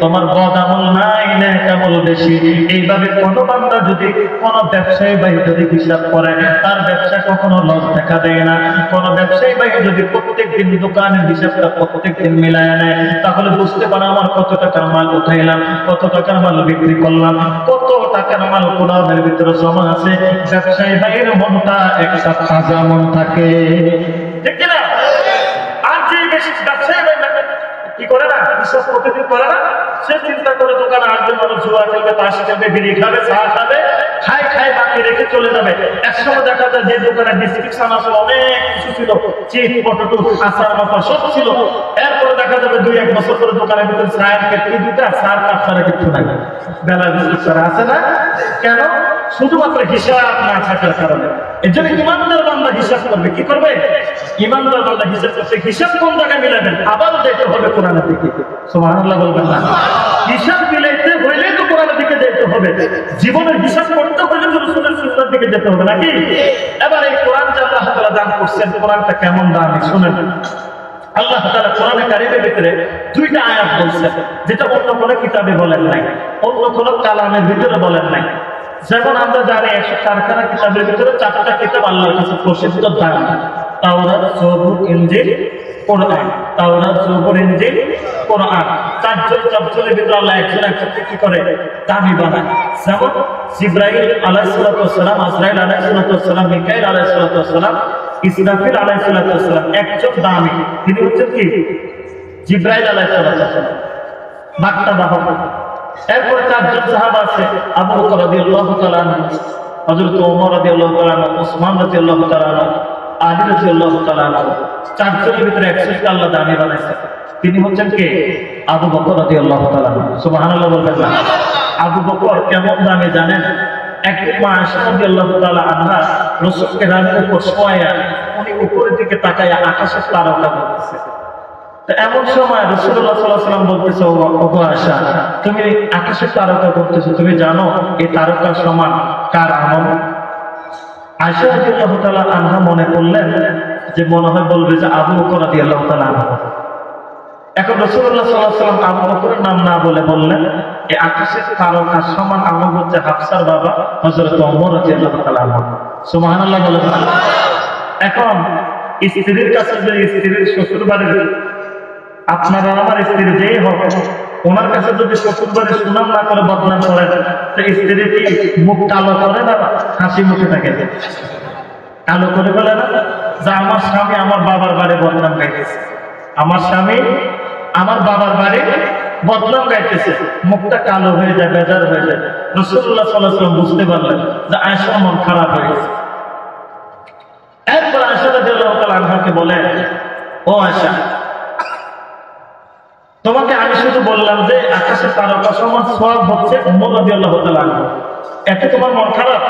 তোমার বদ আমল নাই, নেক আমল বেশি। এইভাবে কোন বান্দা যদি কোন ব্যবসায়ী ভাই যদি হিসাব করে, তার ব্যবসা কখনো লস দেখা দেয় না। কোন ব্যবসায়ী ভাই যদি প্রত্যেকদিন দোকানের হিসাবটা প্রত্যেকদিন মিলায় নেয়, তাহলে বুঝতে পারে আমার কত টাকার মাল উঠাইলাম, কত টাকার মাল বিক্রি করলাম, কত টাকার মাল কোরআনের ভিতরে জমা আছে। ব্যবসায়ী ভাইয়ের মনটা একটা তাজা মন থাকে, ঠিক কিনা? আর যে বেশি ব্যবসায়ী ভাই কি করে না, হিসাব প্রতিদিন করে না, সে চিন্তা করে দোকানে আসবে, মানুষ জুয়া খেলবে, তাস খেলবে, বিড়ি খাবে, চা খাবে, খাই বাকি রেখে চলে যাবে। একসময় দেখা যায় যে দোকানের ডিসক্রিপশন আসলে অনেক কিছু ছিল, চিপ পটেটো আচার মাথা সব ছিল। এরপরে দেখা যাবে 2-1 বছর পরে দোকানের ভিতরে চায়ের কেটলি দুটা, চার কাপ ছাড়া কিছু নাই, বেলা বিস্কুট ছাড়া আছে না? কেন? শুধুমাত্র হিসাব না থাকার কারণে। এর জন্য ইমানদার বান্দা হিসাব করবে। কি করবে? ইমানদার বান্দা হিসাব করতে, হিসাব কোন জায়গায় মিলাবেন? আবার যেতে হবে কোরআনের দিকে। সুবহানাল্লাহ বলবেন না? হিসাব মিলাইতে হইলে তো কোরআনের দিকে যেতে হবে। জীবনের হিসাব করতে হলে তো রাসূলের সুন্নাহর দিকে যেতে হবে, নাকি? এবার এই কোরআন যে আল্লাহ তাআলা দান করছেন, কোরআনটা কেমন দামি শুনেন। আল্লাহ তাআলা কোরআনে কারীমের ভিতরে 2টা আয়াত বলছেন, যেটা অন্য কোনো কিতাবে বলেন নাই, অন্য কোনো কালামের ভিতরে বলেন নাই। যেমন আমরা জানি 104খানা কিতাবের ভিতরে 4টা কিতাব আল্লাহর কাছে প্রসিদ্ধ দামি, তাওরাত, জবুর, ইনজিল, কোরআন। তাওরাত, জবুর, ইনজিল, কোরআন। 4জনের ভিতরে আল্লাহ একজনকে কি করে? দামি বানায়। যেমন জিবরাইল আলাইহিস সালাতু ওয়াস সালাম, আজরাইল আলাইহিস সালাতু ওয়াস সালাম, মিকাইল আলাইহিস সালাতু ওয়াস সালাম, ইসরাফিল আলাইহিস সালাতু ওয়াস সালাম। একজন দামি, তিনি হচ্ছেন কি? জিবরাইল আলাইহিস সালাতু ওয়াস সালাম, বার্তা বাহক। এরপরে 4জন সাহাবা আছে, আবু বকর রাদিয়াল্লাহু তাআলা আনহু, হযরত ওমর রাদিয়াল্লাহু তাআলা আনহু, ওসমান রাদিয়াল্লাহু তাআলা আনহু, আলী রাদিয়াল্লাহু তাআলা আনহু। 4জনের ভিতরে একজনকে আল্লাহ দামি বানাইছে। তিনি হচ্ছেন কে? আবু বকর রাদিয়াল্লাহু তাআলা আনহু। সুবহানাল্লাহ বলবেন না? আবু বকর কেমন দামি জানেন? একদিন মা আয়েশা রাদিয়াল্লাহু তাআলা আনহা রাসূলকে রাতের উপর শোয়ায়া, উনি উপরের দিকে তাকায়া আকাশের তারাটা দেখতেছে। তো এমন সময় রাসূলুল্লাহ সাল্লাল্লাহু আলাইহি ওয়াসাল্লাম বলতেছে, ওগো আয়েশা, তুমি আকাশের তারকা করতেছো, তুমি জানো এই তারকার সমান কার আমল? আয়েশা রাদিয়াল্লাহু তাআলা আনহা মনে করলেন যে মনে হয় বলবে যে আবু বকর রাদিয়াল্লাহু তাআলা আনহু। এখন রাসূলুল্লাহ সাল্লাল্লাহু আলাইহি ওয়াসাল্লাম আবু বকরের নাম না বলে বললেন এই আকাশের তারকার সমান আমল হচ্ছে হাফসার বাবা হযরত ওমর রাদিয়াল্লাহু তাআলা আনহু। সুবহানাল্লাহ বলে। এখন স্ত্রীর কাছে যে স্ত্রীর শ্বশুর বাড়ির, আপনার আমার স্ত্রী যেই হোক, ওনার কাছে যদি শ্বশুর বাড়ির সুনাম না করে বদনাম করে, তো স্ত্রী কি মুখ কালো করে না হাসি মুখে থাকে? কালো করে বলে না যে আমার স্বামী আমার বাবার বাড়ি বদনাম গাইতেছে, আমার স্বামী আমার বাবার বাড়ি বদনাম গাইতেছে, মুখটা কালো হয়ে যায়, বেজার হয়ে যায়। রাসূলুল্লাহ সাল্লাল্লাহু আলাইহি ওয়াসাল্লাম বুঝতে পারলেন যে আয়েশার মন খারাপ হয়ে গেছে। এরপর আয়েশা রাদিয়াল্লাহু তাআলা আনহাকে বলে, ও আয়েশা, তোমাকে আমি শুধু বললাম যে আকাশের তারকা সমান সওয়াব হচ্ছে ওমর রাদিয়াল্লাহু তাআলা আনহু, এতে তোমার মন খারাপ?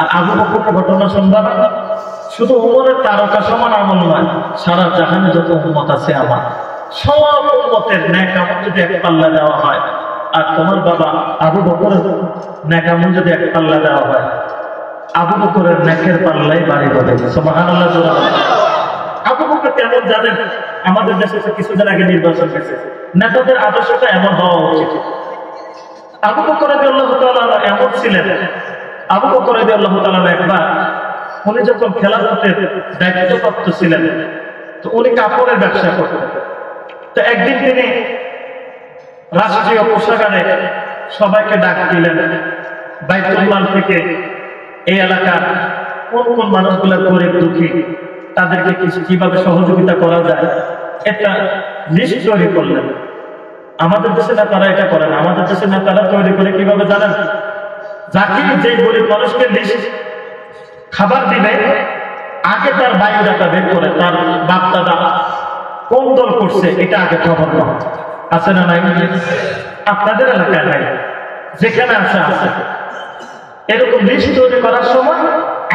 আর আবু বকরের ঘটনা শুনবা না? শুধু ওমরের তারকা সমান আমল নয়, সারা জাহানে যত উম্মত আছে আমার সব উম্মতের নেক আমল যদি এক পাল্লা দেওয়া হয়, আর তোমার বাবা আবু বকরের নেক আমল যদি এক পাল্লা দেওয়া হয়, আবু বকরের নেকের পাল্লাই বাড়ি হবে। সুবহানাল্লাহ। আবু বকর কেমন জানেন? আমাদের দেশে কিছুদিন আগে নির্বাচন হয়েছে, নেতাদের আদর্শটা এমন হওয়া উচিত। আবু বকর রাদিয়াল্লাহু তাআলা এমন ছিলেন, আবু বকর রাদিয়াল্লাহু তাআলা একবার উনি যখন খেলাফতের দায়িত্বপ্রাপ্ত ছিলেন, তো উনি কাপড়ের ব্যবসা করতেন। তো একদিন তিনি রাষ্ট্রীয় কোষাগারে সবাইকে ডাক দিলেন, বাইতুল মাল থেকে এই এলাকার কোন কোন মানুষগুলো গরিব দুঃখী, তাদেরকে কিভাবে সহযোগিতা করা যায় একটা লিস্ট তৈরি করলেন। আমাদের দেশে নেতারা এটা করেন, আমাদের দেশে নেতারা তৈরি করে কিভাবে জানেন? যাকে যে গরিব মানুষকে লিস্ট খাবার দিবে, আগে তার বায়োডাটা বের করে তার বাপ দাদা কোন দল করছে এটা আগে খবর পাওয়া আছে না নাই? আপনাদের এলাকায় নাই, যেখানে আছে আছে। এরকম লিস্ট তৈরি করার সময়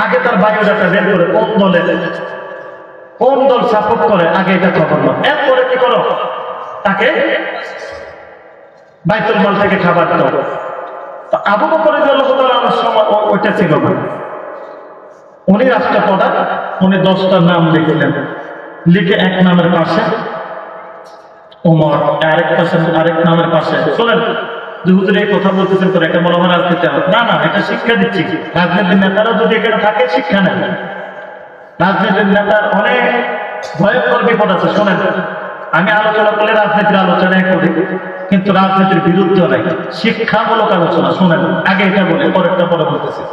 আগে তার বায়োডাটা বের করে কোন দলের, কোন দল সাপোর্ট করে আগে এটা খবর পাও। এরপরে কি করো? তাকে বাইতুল মাল থেকে খাবার দাও। তো আবু বকর রাদিয়াল্লাহু তাআলা আমার সময় ওইটা ছিল না। উনি রাষ্ট্রপ্রধান, উনি 10টা নাম লিখলেন, লিখে এক নামের পাশে ওমর, আরেক পাশে আরেক নামের পাশে। শোনেন যে হুজুর এই কথা বলতেছেন করে এটা মনে হয় রাজনীতি হবে না, না, এটা শিক্ষা দিচ্ছি। রাজনীতির নেতারা যদি এখানে থাকে শিক্ষা নেন। রাজনীতির নেতার অনেক ভয়ঙ্কর বিপদ আছে। শোনেন, আমি আলোচনা করলে রাজনীতির আলোচনায় করি, কিন্তু রাজনীতির বিরুদ্ধে নাই, শিক্ষামূলক আলোচনা। শোনেন, আগে এটা বলে পরেরটা পরে বলতেছি।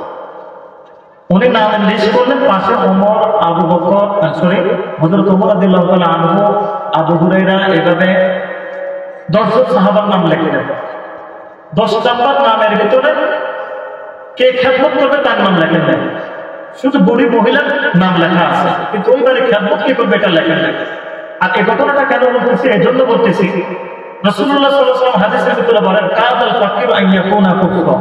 উনি নামের লিস্ট করলেন, পাশে ওমর, আবু বকর, হযরত ওমর রাদিয়াল্লাহু তাআলা আনহু, আবু হুরায়রা, এভাবে 10 জন সাহাবার নাম লিখলেন। 10 নম্বর নামের ভিতরে কে খেদমত করবে তার নাম লেখেন নাই, শুধু বুড়ি মহিলার নাম লেখা আছে, কিন্তু ওইবারে খেদমত কি করবে এটা লেখেন নাই। আর এই ঘটনাটা কেন বলতেছি? এই জন্য বলতেছি, রাসূলুল্লাহ সাল্লাল্লাহু আলাইহি ওয়াসাল্লাম হাদিসের ভিতরে বলেন, কাদাল ফাকিরু আন ইয়াকুনা কুফরা,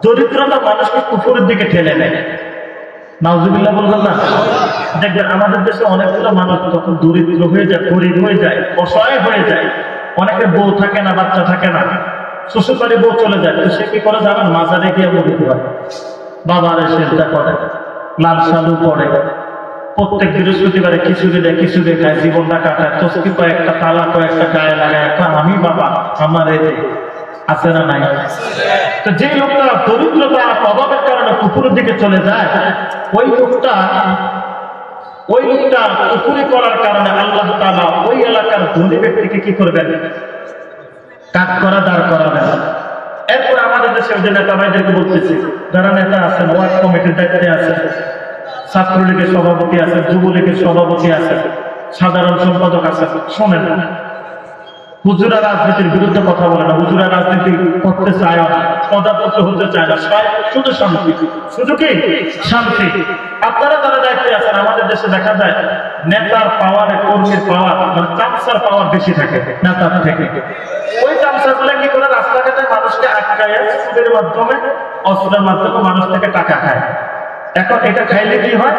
দরিদ্রতা মানুষকে কুফরের দিকে ঠেলে নেয়। নাউজুবিল্লাহ বলবেন না? দেখবেন আমাদের দেশে অনেকগুলো মানুষ যখন দরিদ্র হয়ে যায়, গরিব হয়ে যায়, অসহায় হয়ে যায়, অনেকের বউ থাকে না, বাচ্চা থাকে না, শ্বশুর বাড়ি বউ চলে যায়, তো সে কি করে জানেন? মাজারে গিয়ে মুড়ি হয়, বাবারে সেজদা করে, লাল শালু পড়ে, প্রত্যেক বৃহস্পতিবারে খিচুড়ি দেয়, খিচুড়ি খায়, জীবনটা কাটায়, তসবি কয়েকটা, তালা কয়েকটা গায়ে লাগায়, আমি বাবা আমার এই আছে না নাই? তো যে লোকটা দরিদ্রতা অভাবের কারণে কুকুরের দিকে চলে যায়, ওই লোকটা কুকুরি করার কারণে আল্লাহ তাআলা ওই এলাকার ধনী ব্যক্তিকে কি করবেন? কাজ করা দাঁড় করাবেন। এরপর আমাদের দেশের যে নেতা ভাইদেরকে বলতেছি, যারা নেতা আছেন, ওয়ার্ড কমিটির দায়িত্বে আছে, ছাত্রলীগের সভাপতি আছে, যুবলীগের সভাপতি আছে, সাধারণ সম্পাদক আছে, শোনেন, হুজুরা রাজনীতির বিরুদ্ধে কথা বলে না, হুজুরা রাজনীতি করতে চায় না, পদাপত্র হতে চায় না, শুধু শান্তি, শুধু কি শান্তি। আপনারা যারা দায়িত্বে আছেন, আমাদের দেশে দেখা যায় নেতার পাওয়ারে, কর্মীর পাওয়ার, মানে চামচার পাওয়ার বেশি থাকে নেতার থেকে। ওই চামচাগুলো কি করে? রাস্তাঘাটে মানুষকে আটকায় সুদের মাধ্যমে, অস্ত্রের মাধ্যমে মানুষ থেকে টাকা খায়। এখন এটা খাইলে কি হয়?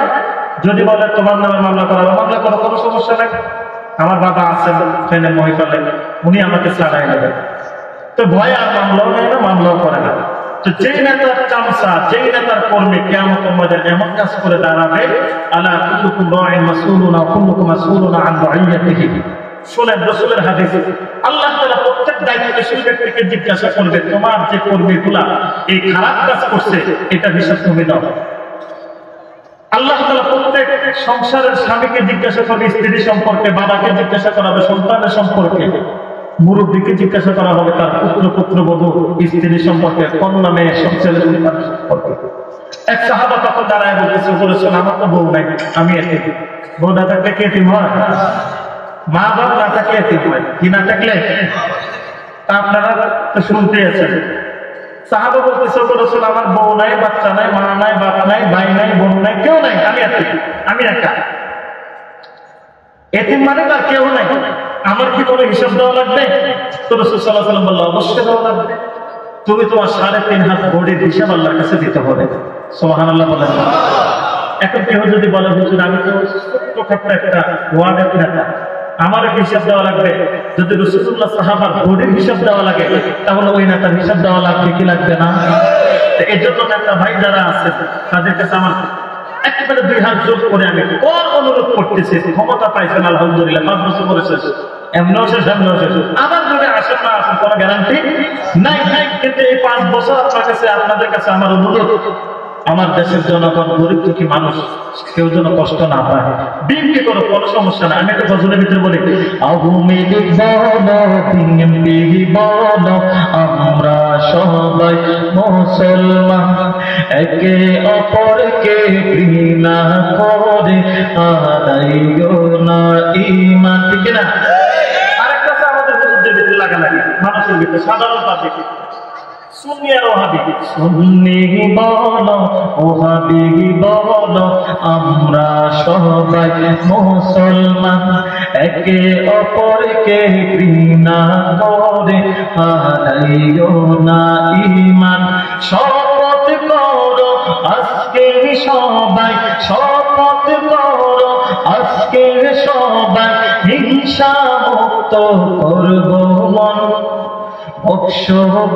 যদি বলে তোমার নামে মামলা করা, মামলা করো, কোনো সমস্যা নেই, আমার বাবা আছেন ট্রেনের মহিফালে, উনি আমাকে ছাড়াই নেবেন। তো ভয় আর মামলাও নেয় না, মামলাও করে না। তো যেই নেতার চামচা, যেই নেতার কর্মী কিয়ামতের ময়দানে এমন কাজ করে দাঁড়াবে, আলা কুল্লুকুম রাইন মাসউলুন ওয়া কুল্লুকুম মাসউলুন আন রাইয়াতিহি। শুনেন রাসূলের হাদিস, আল্লাহ তাআলা প্রত্যেক দায়িত্বশীল ব্যক্তিকে জিজ্ঞাসা করবে, তোমার যে কর্মীগুলা এই খারাপ কাজ করছে এটা হিসাব তুমি দাও। আল্লাহ তাআলা প্রত্যেক সংসারের স্বামীকে জিজ্ঞাসা করবে স্ত্রী সম্পর্কে, বাবাকে জিজ্ঞাসা করা হবে সন্তানের সম্পর্কে, মুরব্বীকে জিজ্ঞাসা করা হবে তার পুত্র পুত্রবধূ স্ত্রী সম্পর্কে, কন্যা মেয়ে সব ছেলে সম্পর্কে। এক সাহাবা তখন দাঁড়ায় বলতেছে, বলেছেন আমার তো বউ নাই, আমি এতিম। বউ না থাকলে কি এতিম হয়? মা বাপ না থাকলে এতিম হয়, কি না থাকলে? তা আপনারা তো শুনতে আছেন। সাহাবা বলতেছে, বলেছেন আমার বউ নাই, বাচ্চা নাই, মা নাই, বাপ নাই, ভাই নাই, বোন নাই, কেউ নাই, আমি এতিম, আমি একা। এতিম মানে তার কেউ নাই, আমার কি কোনো হিসাব দেওয়া লাগবে? তো রাসূল সাল্লাল্লাহু আলাইহি ওয়াসাল্লাম বললেন, অবশ্যই দেওয়া লাগবে। তুমি তোমার 3.5 হাত বডির হিসাব আল্লাহর কাছে দিতে হবে। সুবহানাল্লাহ বলেন। এখন কেউ যদি বলে, হুজুর আমি তো ছোটখাটো একটা ওয়ার্ডের নেতা, আমার হিসাব দেওয়া লাগবে। যদি রাসূলুল্লাহ সাহাবার বডির হিসাব দেওয়া লাগে, তাহলে ওই নেতার হিসাব দেওয়া লাগবে কি লাগবে না? এই জন্য নেতা ভাই যারা আছে তাদের কাছে আমার একেবারে 2 হাত জোর করে আমি অনুরোধ করতেছি, ক্ষমতা পাইছেন আলহামদুলিল্লাহ, 5 বছর পরে শেষ, এমনও শেষ, এমনও শেষ, আবার যদি আসেন না আসেন কোনো গ্যারান্টি নাই। কিন্তু এই 5 বছর আপনার কাছে, আপনাদের কাছে আমার অনুরোধ, আমার দেশের জনগণ গরিব দুঃখী মানুষ কেউ যেন কষ্ট না পায়। বিএনপি করো, কোনো সমস্যা না। আমি একটা গজলের ভিতরে বলি, আওয়ামী লীগ বলো, বিএনপি বলো, আমরা সবাই মুসলমান, একে অপরকে ঘৃণা করে হারাইও না ঈমান। ঠিক না? আরেকটা আছে আমাদের হুজুরদের ভিতরে লাগালাগি, মানুষের ভিতরে, সাধারণ পাবলিক, সুন্নি আর ওহাবি। সুন্নি বলো, ওহাবি বলো, আমরা সবাই মুসলমান, একে অপরকে ঘৃণা করে হারাইও না ঈমান। শপথ করো আজকে সবাই, শপথ করো আজকে সবাই, হিংসা মুক্ত করব মন।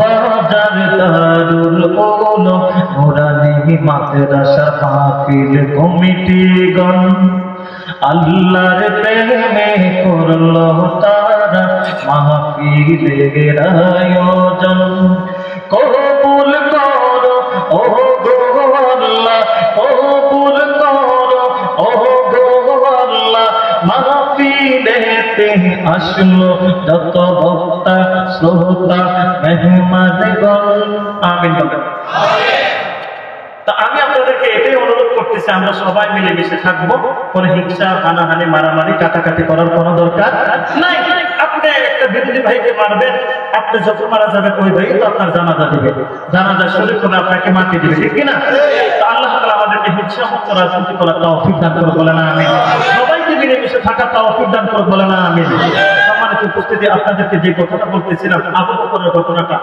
বাজার দারুল উলুম নুরানি মাদ্রাসা মাহফিল কমিটিগণ, আল্লাহর প্রেমে করলো তারা মাহফিলের আয়োজন। কবুল করো ও গো আল্লাহ, কবুল করো ও গো আল্লাহ, মাহফিলেতে আসলো যত বক্তা শ্রোতা মেহমানগণ। আমিন বলেন। তা আমি আপনাদেরকে এটাই অনুরোধ করতেছি, আমরা সবাই মিলেমিশে থাকবো, কোনো হিংসা, হানাহানি, মারামারি, কাটাকাটি করার কোনো দরকার নাই। আপনি একটা বিরোধী ভাইকে মারবেন, আপনি যখন মারা যাবেন ওই ভাই তো আপনার জানাজা দিবে, জানাজা শরীক করে আপনাকে মাটি দিবে, ঠিক কিনা? আল্লাহ তাআলা আমাদেরকে হিংসা মুক্ত রাজনীতি করার তৌফিক দান করে, বলে না আমিন। সবাইকে মিলেমিশে থাকার তৌফিক দান করে, বলে না আমিন। সম্মানিত উপস্থিতি, আপনাদেরকে যে কথাটা বলতেছিলাম, আবু বকরের ঘটনাটা,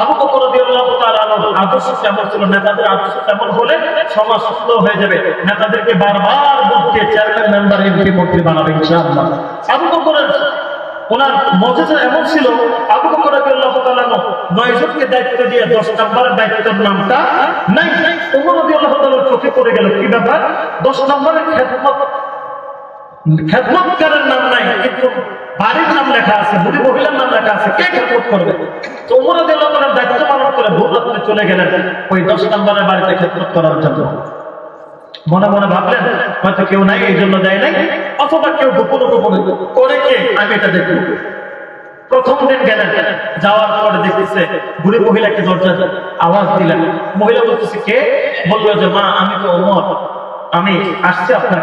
আবু বকর রাদিয়াল্লাহু তাআলা আদর্শ কেমন ছিল, নেতাদের আদর্শ কেমন হলে সমাজ সুন্দর হয়ে যাবে, নেতাদেরকে বারবার বলতে চেয়ারম্যান, মেম্বার, এমপি, মন্ত্রী বানাবে ইনশাআল্লাহ। আবু বকরের ওনার মজেজা এমন ছিল, আবু বকর রাদিয়াল্লাহু তাআলা 9 জনকে দায়িত্ব দিয়ে 10 নম্বরের দায়িত্বের নামটা নাই। ওমর রাদিয়াল্লাহু তাআলার চোখে পড়ে গেল, কি ব্যাপার, 10 নম্বরের খেদমতকারের নাম নাই, কিন্তু বাড়ির নাম লেখা আছে, বুড়ি মহিলার নাম লেখা আছে, কে খেদমত করবে? তো ওমর রাদিয়াল্লাহু তাআলা দায়িত্ব পালন করে ভোর রাত্রে চলে গেলেন ওই 10 নম্বরের বাড়িতে খেদমত করার জন্য। মনে মনে ভাবলেন হয়তো কেউ নাই এই জন্য দেয় নাই, অথবা কেউ গোপনে গোপনে করে কে, আমি এটা দেখব। প্রথম দিন গেলেন, যাওয়ার পরে দেখতেছে বুড়ি মহিলাকে দরজা আওয়াজ দিলেন, মহিলা বলতেছে কে? বললো যে মা আমি তো ওমর, আমি আসছি আপনার